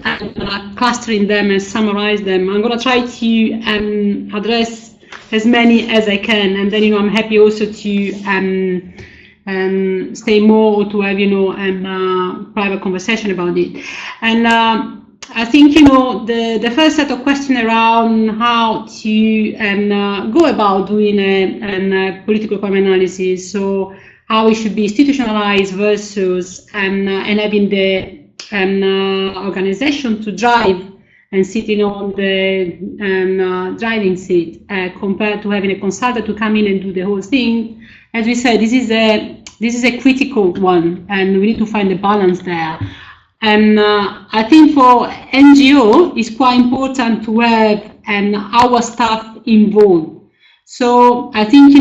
I'm clustering them and summarize them. I'm going to try to address as many as I can, and then I'm happy also to stay more or to have private conversation about it. And I think the first set of questions around how to go about doing a political economy analysis, so how it should be institutionalized versus and having the organization to drive and sitting on the driving seat compared to having a consultant to come in and do the whole thing. As we said, this is a critical one, and we need to find a balance there. And I think for NGO, it's quite important to have our staff involved. So I think,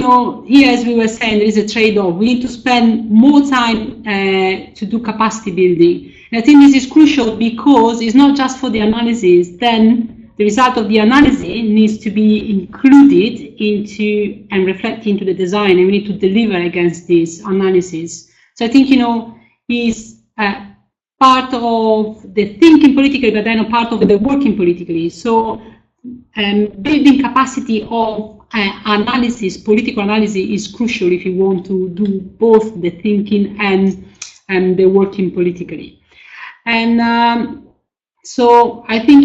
here, as we were saying, there is a trade-off. We need to spend more time to do capacity building. And I think this is crucial because it's not just for the analysis. Then the result of the analysis needs to be included into and reflected into the design, and we need to deliver against this analysis. So I think, is part of the thinking politically, but then a part of the working politically. So building capacity of analysis, political analysis, is crucial if you want to do both the thinking and the working politically. And so I think,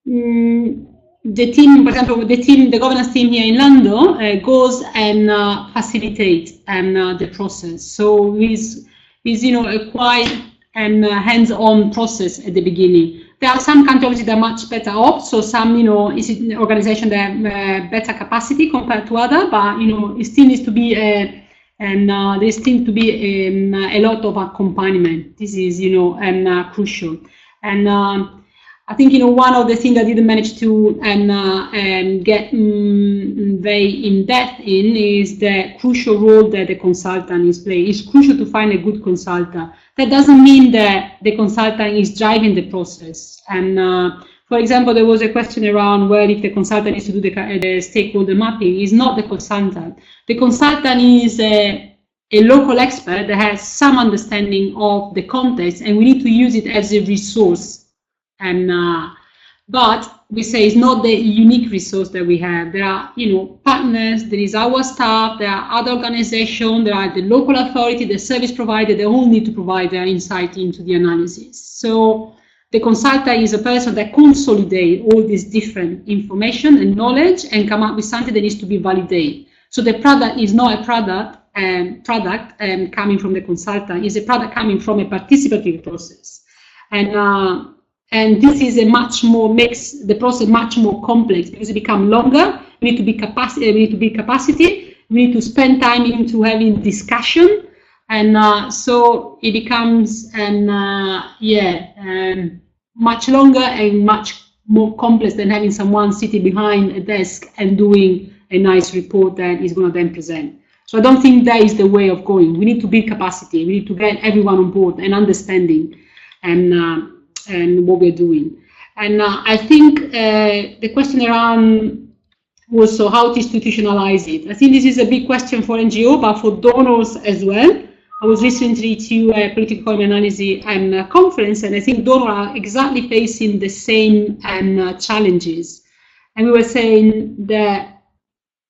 the team, for example, the governance team here in London goes and facilitates the process. So is, you know, a quite hands-on process at the beginning. There are some countries that are much better off, so some, you know, organizations that have better capacity compared to other, but, you know, it still needs to be there still to be a lot of accompaniment. This is, you know, crucial. And I think, you know, one of the things I didn't manage to get very in depth in is the crucial role that the consultant is playing. It's crucial to find a good consultant. That doesn't mean that the consultant is driving the process. And for example, there was a question around, well, if the consultant needs to do the stakeholder mapping. It's not the consultant. The consultant is a local expert that has some understanding of the context, and we need to use it as a resource. And but we say it's not the unique resource that we have. There are, you know, partners, there is our staff, there are other organizations, there are the local authority, the service provider. They all need to provide their insight into the analysis. So the consultant is a person that consolidates all this different information and knowledge and come up with something that needs to be validated. So the product is not a product coming from the consultant. It's a product coming from a participative process. And this is a much more, makes the process much more complex because it becomes longer. We need to be capacity. We need to spend time into having discussion, and so it becomes much longer and much more complex than having someone sitting behind a desk and doing a nice report that is going to then present. So I don't think that is the way of going. We need to build capacity. We need to get everyone on board and understanding, and what we're doing. And I think the question around also how to institutionalize it. I think this is a big question for NGO, but for donors as well. I was recently to a political economy analysis conference, and I think donors are exactly facing the same challenges. And we were saying that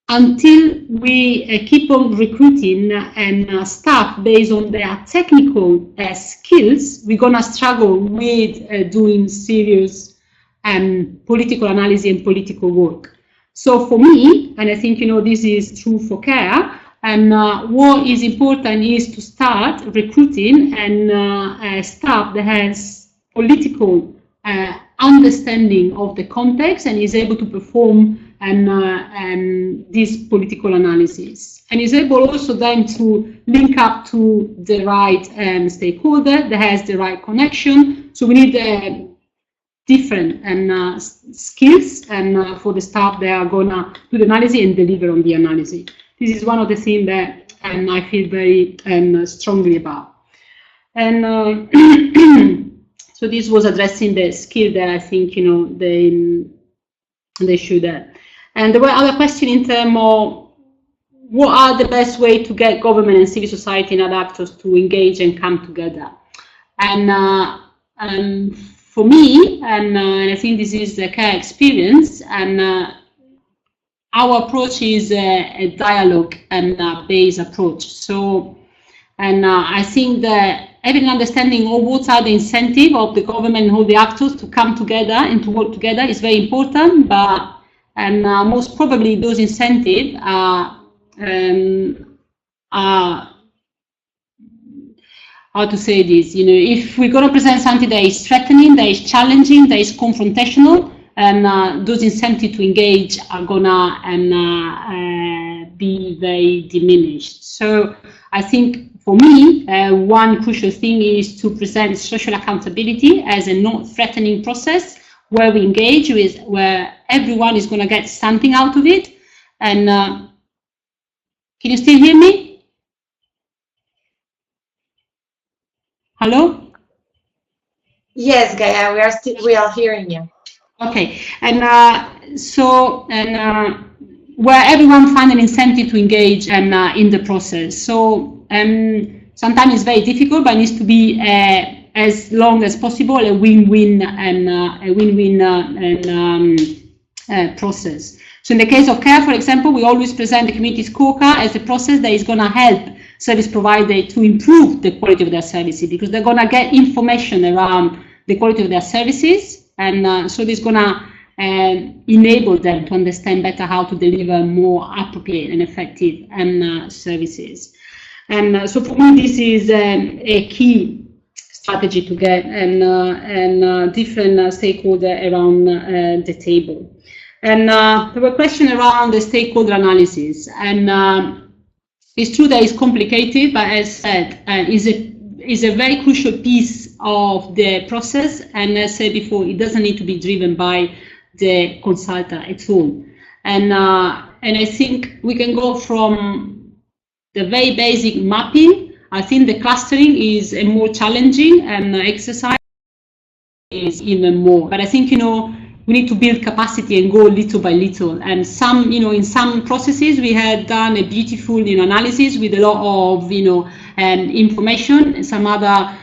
until we keep on recruiting staff based on their technical skills, we're going to struggle with doing serious political analysis and political work. So for me, and I think, you know, this is true for CARE, and what is important is to start recruiting staff that has political understanding of the context and is able to perform this political analysis, and is able also then to link up to the right stakeholder that has the right connection. So we need different skills for the staff that are going to do the analysis and deliver on the analysis. This is one of the things that I feel very strongly about. And so this was addressing the skill that I think, you know, they should have. And there were other questions in terms of what are the best way to get government and civil society and other actors to engage and come together. And for me, and I think this is the CARE experience, and our approach is a dialogue and based approach. So, and I think that having an understanding of what are the incentives of the government and all the actors to come together and to work together is very important, but most probably those incentives are how to say this, you know, if we're going to present something that is threatening, that is challenging, that is confrontational, and those incentives to engage are gonna be very diminished. So I think for me, one crucial thing is to present social accountability as a non-threatening process where we engage with, where everyone is going to get something out of it. And can you still hear me? Hello? Yes, Gaia, we are hearing you. Okay, and where everyone finds an incentive to engage in the process. So sometimes it's very difficult, but it needs to be as long as possible a win-win process. So in the case of CARE, for example, we always present the community scorecard as a process that is going to help service providers to improve the quality of their services, because they're going to get information around the quality of their services. And so this is going to enable them to understand better how to deliver more appropriate and effective services. And so for me, this is a key strategy to get different stakeholders around the table. And there were questions around the stakeholder analysis, and it's true that it's complicated, but as said, is a very crucial piece of the process. And as I said before, it doesn't need to be driven by the consultant at all. And I think we can go from the very basic mapping. I think the clustering is a more challenging exercise, is even more. But I think, we need to build capacity and go little by little. And some, in some processes, we had done a beautiful, analysis with a lot of, information. In some other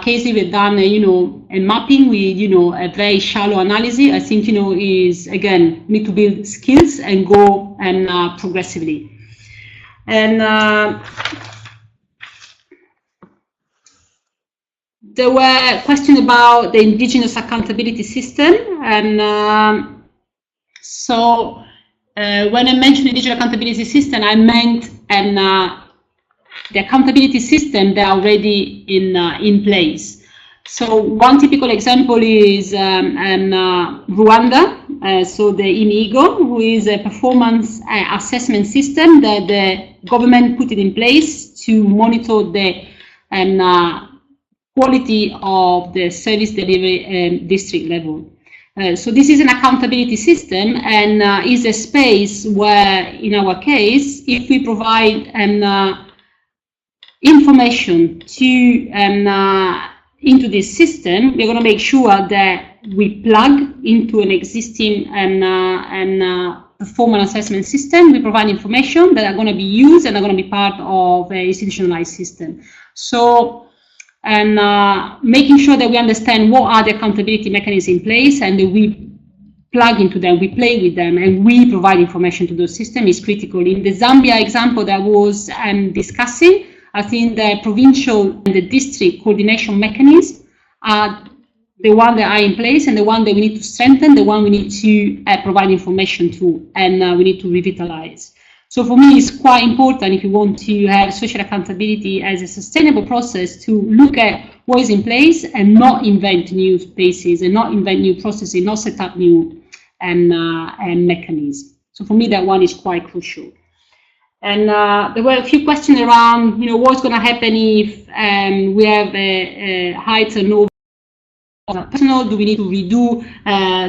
cases, we've done, a mapping with, a very shallow analysis. I think, is, again, we need to build skills and go progressively. And there were questions about the indigenous accountability system, and so when I mentioned indigenous accountability system, I meant the accountability system that are already in place. So one typical example is Rwanda, so the IMIGO, who is a performance assessment system that the government put it in place to monitor the quality of the service delivery district level. So this is an accountability system, and is a space where, in our case, if we provide information to into this system, we're going to make sure that we plug into an existing performance assessment system. We provide information that are going to be used and are going to be part of an institutionalized system. So, and making sure that we understand what are the accountability mechanisms in place, and that we plug into them, we play with them, and we provide information to those systems is critical. In the Zambia example that I was discussing, I think the provincial and the district coordination mechanisms are the one that are in place, and the one that we need to strengthen, the one we need to provide information to, and we need to revitalize. So for me, it's quite important, if you want to have social accountability as a sustainable process, to look at what is in place and not invent new spaces and not invent new processes, not set up new mechanisms. So for me, that one is quite crucial. And there were a few questions around, what's going to happen if we have a high turnover of personnel. Do we need to redo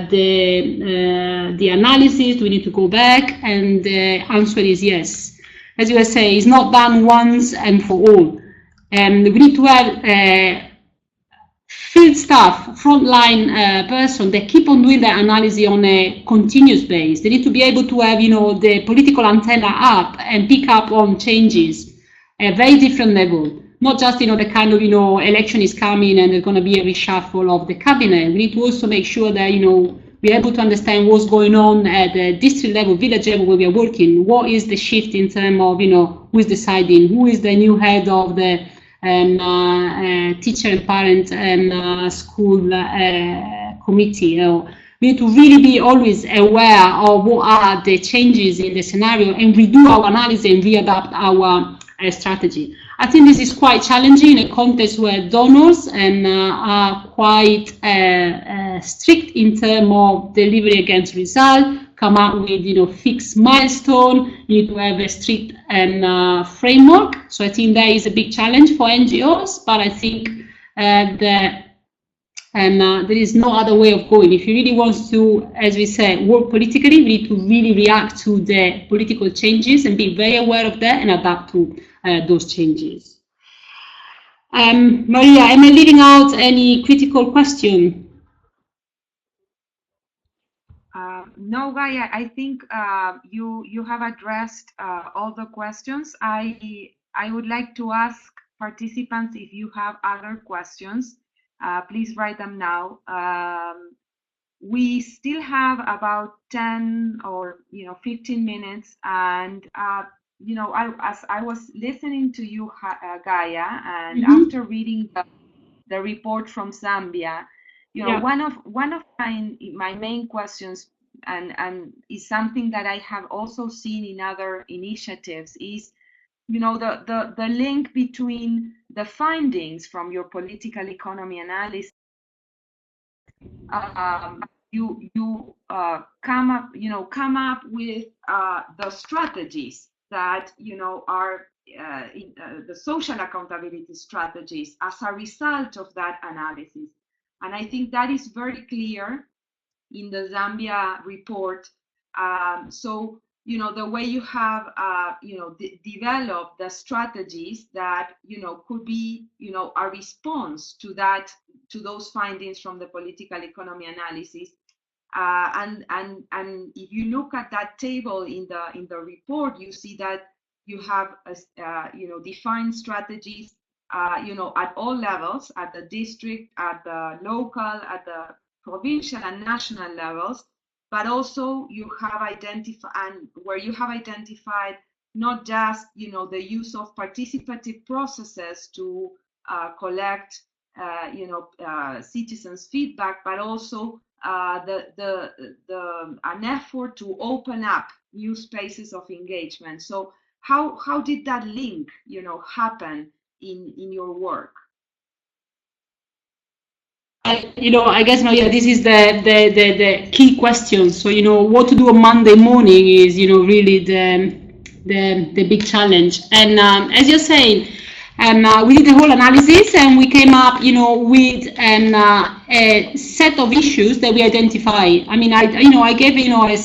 the analysis? Do we need to go back? And the answer is yes. As you say, it's not done once and for all. And we need to have field staff, frontline person that keep on doing that analysis on a continuous basis. They need to be able to have, the political antenna up and pick up on changes at a very different level. Not just, the kind of, election is coming and there's going to be a reshuffle of the cabinet. We need to also make sure that, we're able to understand what's going on at the district level, village level where we are working. What is the shift in terms of, who is deciding, who is the new head of the teacher and parent and school committee. We need to really be always aware of what are the changes in the scenario and redo our analysis and readapt our strategy. I think this is quite challenging in a context where donors are quite strict in terms of delivery against result, come out with fixed milestone. You need to have a strict framework. So I think that is a big challenge for NGOs, but I think there is no other way of going. If you really want to, as we said, work politically, we need to really react to the political changes and be very aware of that and adapt to those changes. Maria, am I leaving out any critical question? No, Gaia, I think you have addressed all the questions. I would like to ask participants, if you have other questions, please write them now. We still have about 10 or 15 minutes, and as I was listening to you, Gaia, and after reading the report from Zambia, one of my main questions, and is something that I have also seen in other initiatives, is you know, the link between the findings from your political economy analysis, you come up with the strategies that are the social accountability strategies as a result of that analysis. And I think that is very clear in the Zambia report. So the way you have developed the strategies that could be a response to those findings from the political economy analysis. And if you look at that table in the report, you see that you have defined strategies at all levels, at the district, at the local, at the provincial and national levels, but also you have identified not just the use of participative processes to collect citizens' feedback, but also an effort to open up new spaces of engagement. So how did that link happen in your work? I guess Maria, this is the key question. So what to do on Monday morning is really the big challenge. And as you're saying, we did the whole analysis and we came up with a set of issues that we identify. I mean, I gave a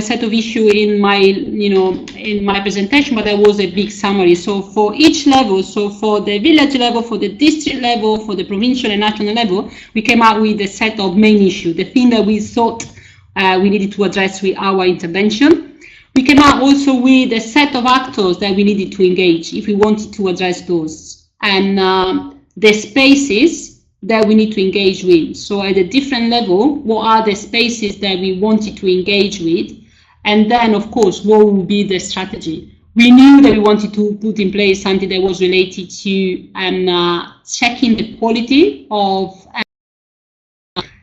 set of issue in my presentation, but there was a big summary. So for each level, so for the village level, for the district level, for the provincial and national level, we came up with a set of main issues, the thing that we thought we needed to address with our intervention. We came out also with a set of actors that we needed to engage if we wanted to address those, and the spaces that we need to engage with. So at a different level, what are the spaces that we wanted to engage with? And then, of course, what will be the strategy? We knew that we wanted to put in place something that was related to checking the quality of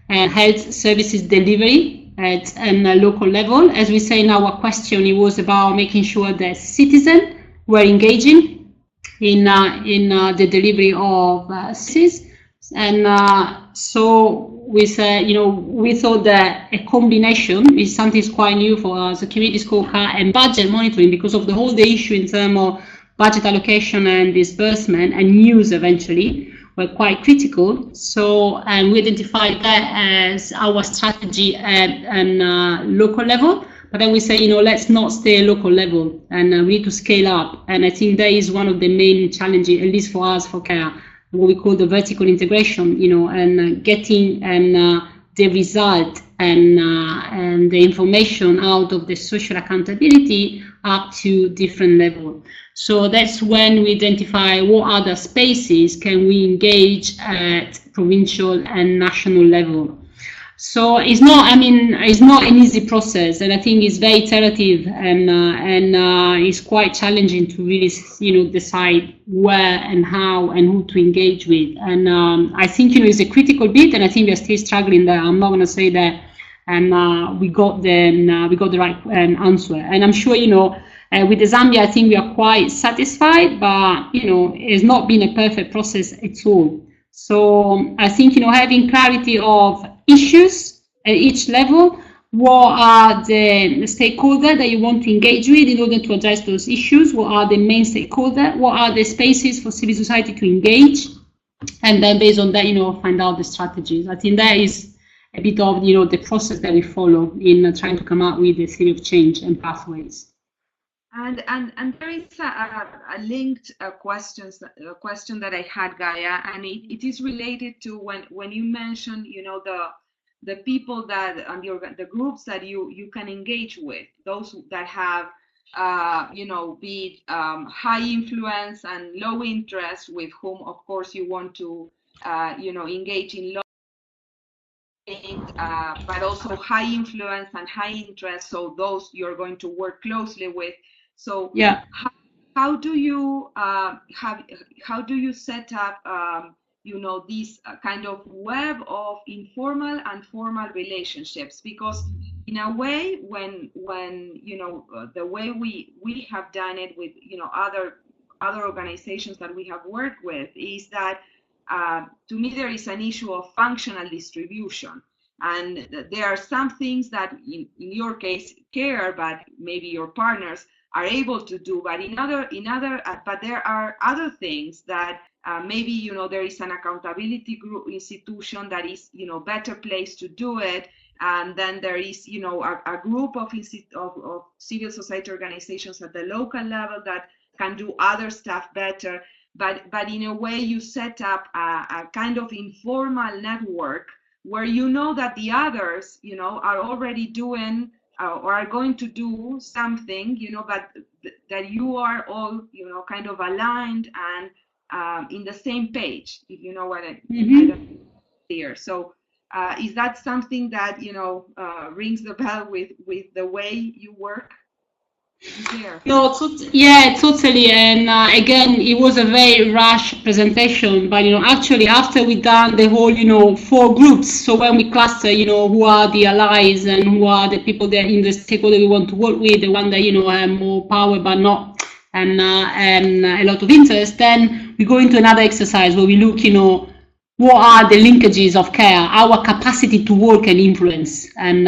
health services delivery at a local level. As we say in our question, it was about making sure that citizens were engaging in the delivery of services. And so we said, we thought that a combination is something quite new for us, a community scorecard and budget monitoring, because of the issue in terms of budget allocation and disbursement and use eventually were quite critical. So we identified that as our strategy at a local level. But then we say, let's not stay local level, and we need to scale up. And I think that is one of the main challenges, at least for us, for CARE, what we call the vertical integration, and getting the result and the information out of the social accountability up to different levels. So that's when we identify what other spaces can we engage at provincial and national level. So it's not an easy process, and I think it's very iterative, and it's quite challenging to really, decide where and how and who to engage with. And I think, it's a critical bit, and I think we're still struggling there. I'm not going to say that, and we got the right answer. And I'm sure, with the Zambia, I think we are quite satisfied, but it's not been a perfect process at all. So I think having clarity of issues at each level, what are the stakeholders that you want to engage with in order to address those issues, what are the main stakeholders, what are the spaces for civil society to engage, and then based on that find out the strategies. I think that is a bit of the process that we follow in trying to come up with a theory of change and pathways. And there is a linked question that I had, Gaia, and it is related to when you mentioned the people that the groups that you can engage with, those that have be high influence and low interest, with whom of course you want to engage in low but also high influence and high interest, so those you're going to work closely with. So yeah, how do you set up this kind of web of informal and formal relationships? Because in a way, when the way we have done it with other other organizations that we have worked with, is that to me there is an issue of functional distribution. And there are some things that in your case CARE, but maybe your partners are able to do, but but there are other things that maybe, you know, there is an accountability group institution that is, you know, better placed to do it. And then there is, you know, a group of civil society organizations at the local level that can do other stuff better. But in a way, you set up a kind of informal network where you know that the others, you know, are already doing or are going to do something, you know, but that you are all, you know, kind of aligned and in the same page, if you know what I mean here. So is that something that, you know, rings the bell with the way you work? No, yeah, totally. And again, it was a very rushed presentation, but you know, actually, after we done the whole, you know, 4 groups. So when we cluster, you know, who are the allies and who are the people that in the stakeholder we want to work with, the one that, you know, have more power but not and a lot of interest, then we go into another exercise where we look, you know, what are the linkages of CARE, our capacity to work and influence and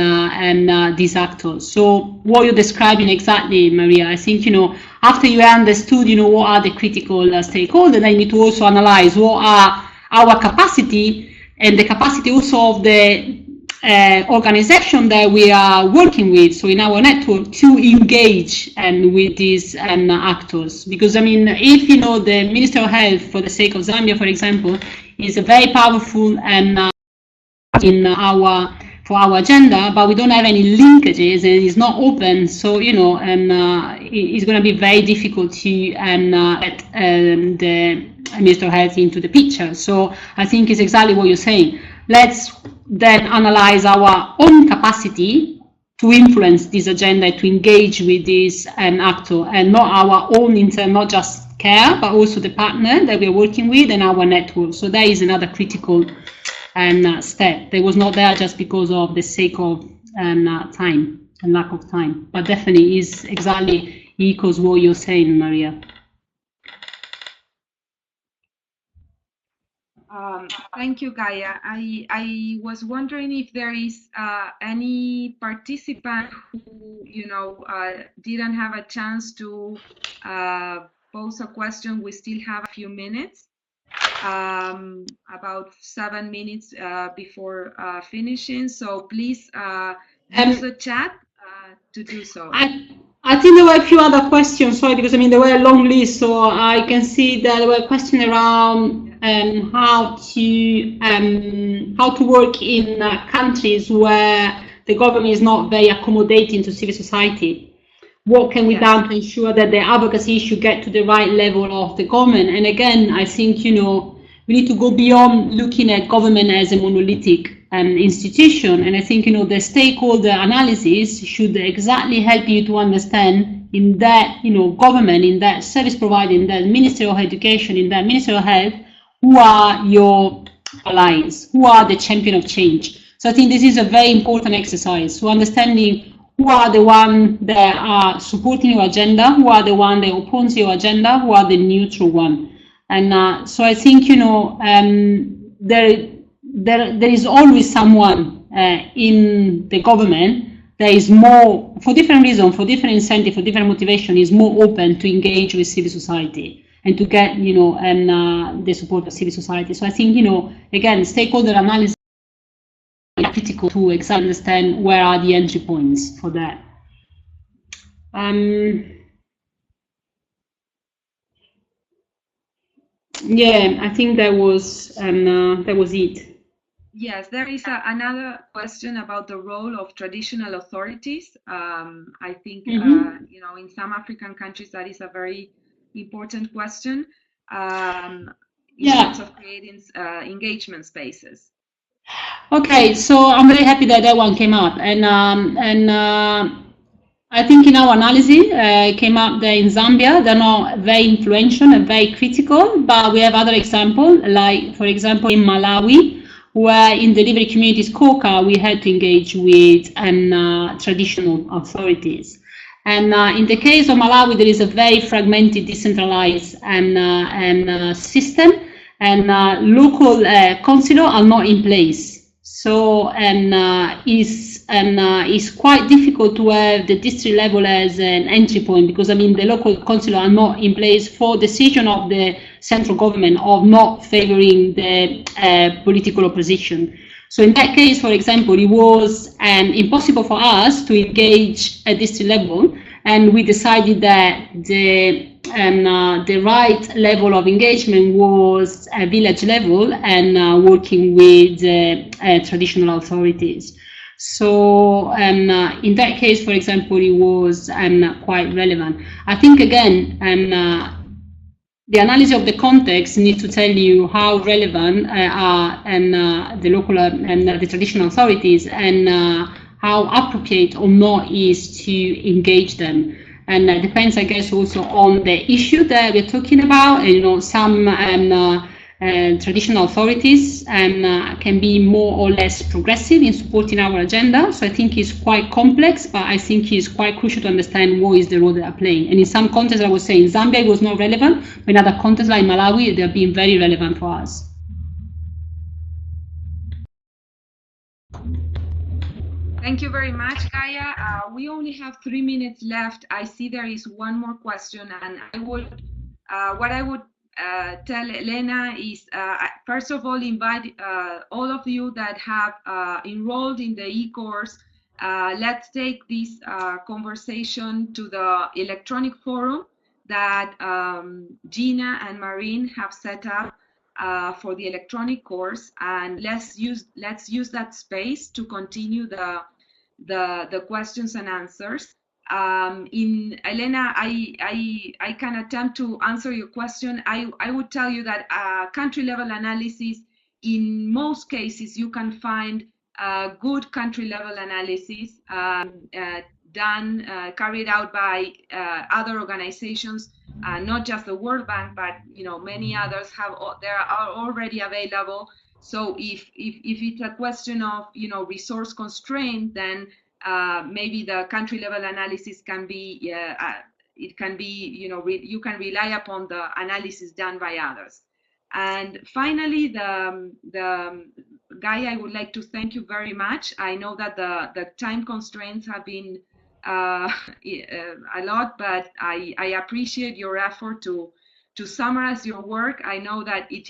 these actors. So what you're describing exactly, Maria, I think, you know, after you understood, you know, what are the critical stakeholders, then you need to also analyze what are our capacity and the capacity also of the organization that we are working with, so in our network, to engage and with these actors. Because I mean, if you know the Minister of Health, for the sake of Zambia, for example, is a very powerful and for our agenda, but we don't have any linkages and it's not open. So you know, and it's going to be very difficult to get the Minister of Health into the picture. So I think it's exactly what you're saying. Let's then analyze our own capacity to influence this agenda, to engage with this actor, and not our own intern, not just CARE, but also the partner that we're working with and our network. So that is another critical step. That was not there just because of the sake of time and lack of time, but definitely is exactly echoes what you're saying, Maria. Thank you, Gaia. I was wondering if there is any participant who, you know, didn't have a chance to pose a question. We still have a few minutes, about 7 minutes before finishing. So please use the chat to do so. I think there were a few other questions, sorry, because I mean, there were a long list, so I can see that there were questions around how to work in countries where the government is not very accommodating to civil society. What can we do to ensure that the advocacy issue get to the right level of the government? And again, I think, you know, we need to go beyond looking at government as a monolithic institution. And I think, you know, the stakeholder analysis should exactly help you to understand in that, you know, government, in that service provider, in that Ministry of Education, in that Ministry of Health, who are your allies, who are the champion of change. So I think this is a very important exercise. So understanding who are the ones that are supporting your agenda, who are the ones that oppose your agenda, who are the neutral one. And so I think, you know, there is always someone in the government that is more, for different reasons, for different incentive, for different motivation, is more open to engage with civil society and to get, you know, and the support of civil society. So I think, you know, again, stakeholder analysis is critical to exactly understand where are the entry points for that. Yeah, I think that was it. Yes, there is another question about the role of traditional authorities. I think, you know, in some African countries, that is a very important question in terms of creating engagement spaces. Okay, so I'm very happy that that one came up. And I think in our analysis, came up there in Zambia, they're not very influential and very critical, but we have other examples, like, for example, in Malawi, where in delivery communities, COCA, we had to engage with traditional authorities. And in the case of Malawi, there is a very fragmented, decentralized system, and local consular are not in place. So it's quite difficult to have the district level as an entry point, because I mean the local consular are not in place for decision of the central government of not favoring the political opposition. So in that case, for example, it was impossible for us to engage at district level, and we decided that the right level of engagement was a village level and working with traditional authorities. So in that case, for example, it was quite relevant. I think again, the analysis of the context needs to tell you how relevant are the local and the traditional authorities, and how appropriate or not is to engage them. And it depends, I guess, also on the issue that we're talking about. And, you know, some traditional authorities can be more or less progressive in supporting our agenda. So I think it's quite complex, but I think it's quite crucial to understand what is the role they are playing. And in some contexts, I would say in Zambia it was not relevant, but in other contexts like Malawi, they have been very relevant for us. Thank you very much, Gaia. We only have 3 minutes left. I see there is one more question, and I would, what I would tell Elena is, first of all, invite all of you that have enrolled in the e-course. Let's take this conversation to the electronic forum that Gina and Maureen have set up for the electronic course, and let's use that space to continue the questions and answers. In Elena, I can attempt to answer your question. I would tell you that country level analysis, in most cases, you can find good country level analysis carried out by other organizations, not just the World Bank, but many others are already available. So if it's a question of resource constraint, then maybe the country level analysis can be you can rely upon the analysis done by others. And finally, the Gaia, I would like to thank you very much. I know that the time constraints have been a lot, but I appreciate your effort to summarize your work. I know that it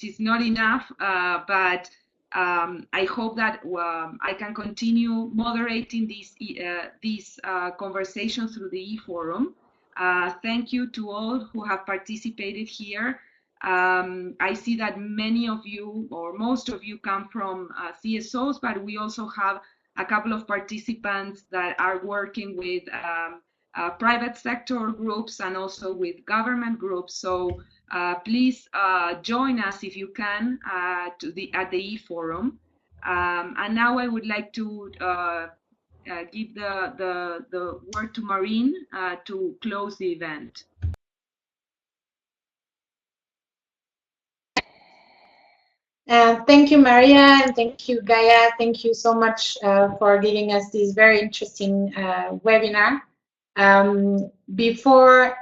is not enough, but I hope that I can continue moderating these conversations through the e-forum. Thank you to all who have participated here. I see that many of you, or most of you, come from CSOs, but we also have a couple of participants that are working with private sector groups and also with government groups. So please join us if you can at the e-forum. And now I would like to give the word to Maureen to close the event. Thank you, Maria, and thank you, Gaia. Thank you so much for giving us this very interesting webinar. Before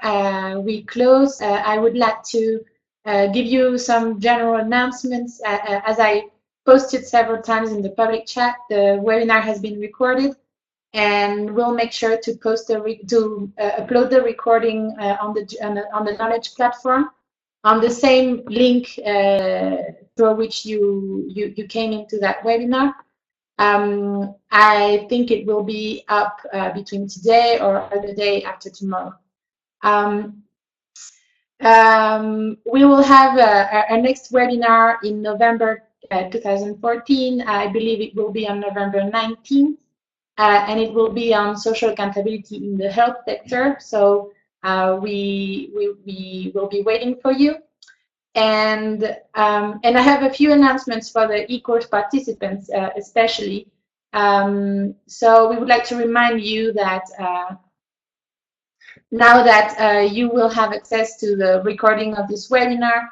we close, I would like to give you some general announcements. As I posted several times in the public chat, the webinar has been recorded, and we'll make sure to post upload the recording on the Knowledge platform on the same link through which you came into that webinar. I think it will be up between today or the day after tomorrow. We will have our next webinar in November 2014. I believe it will be on November 19th, and it will be on social accountability in the health sector. So we will be waiting for you. And I have a few announcements for the e-course participants, especially. So we would like to remind you that now that you will have access to the recording of this webinar,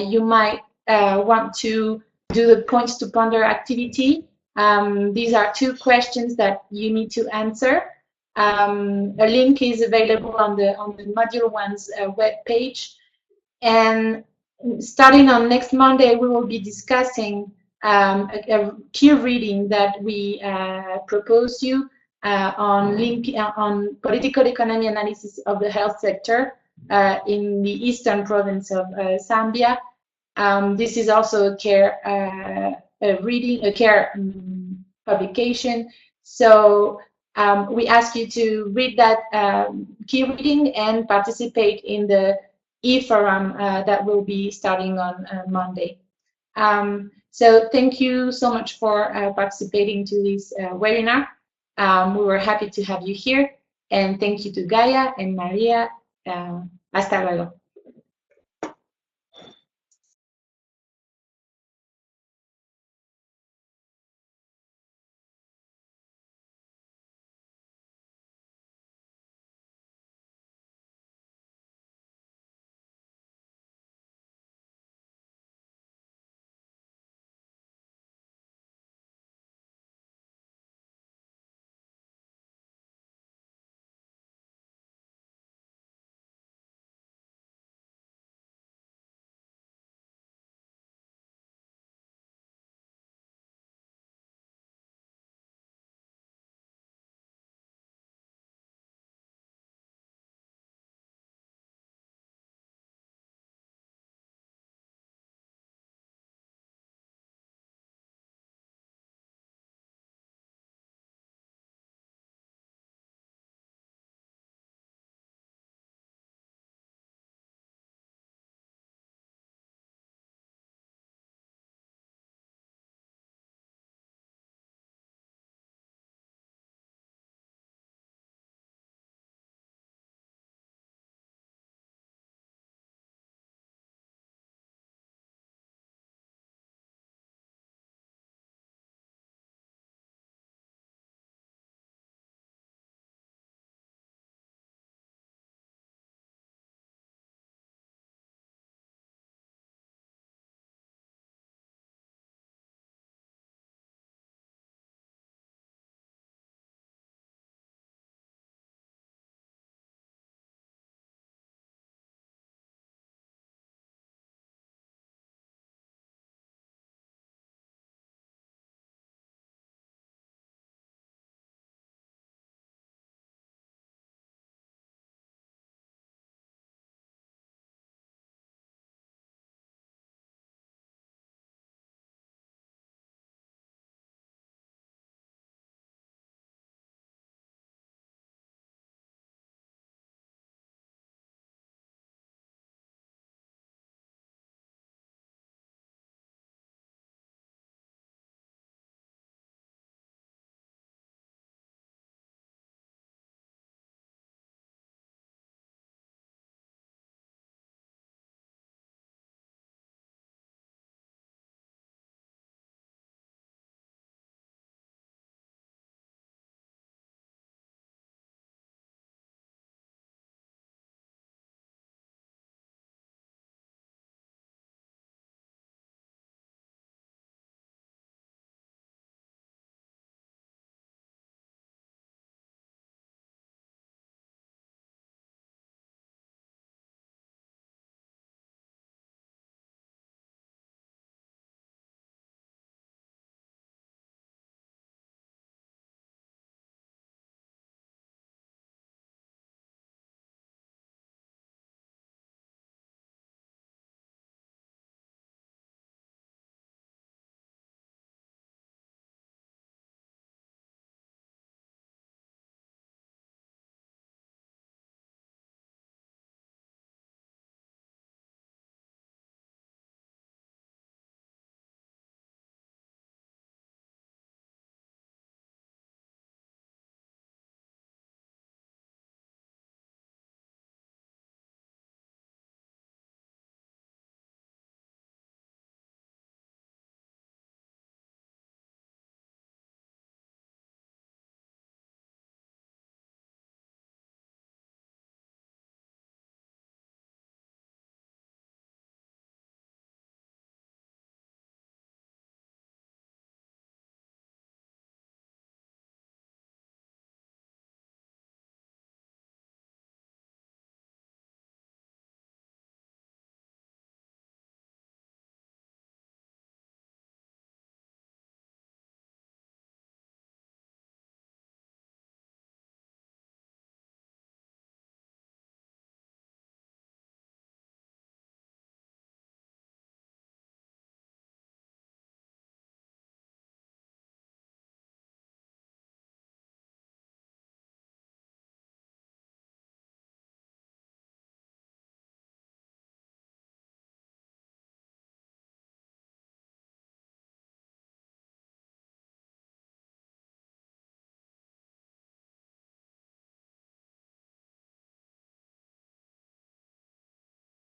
you might want to do the points to ponder activity. These are 2 questions that you need to answer. A link is available on the Module 1's web page. And starting on next Monday, we will be discussing a key reading that we propose you on political economy analysis of the health sector in the eastern province of Zambia. This is also a care publication. So we ask you to read that key reading and participate in the e-forum that will be starting on Monday. So thank you so much for participating to this webinar. We were happy to have you here, and thank you to Gaia and Maria. Hasta luego.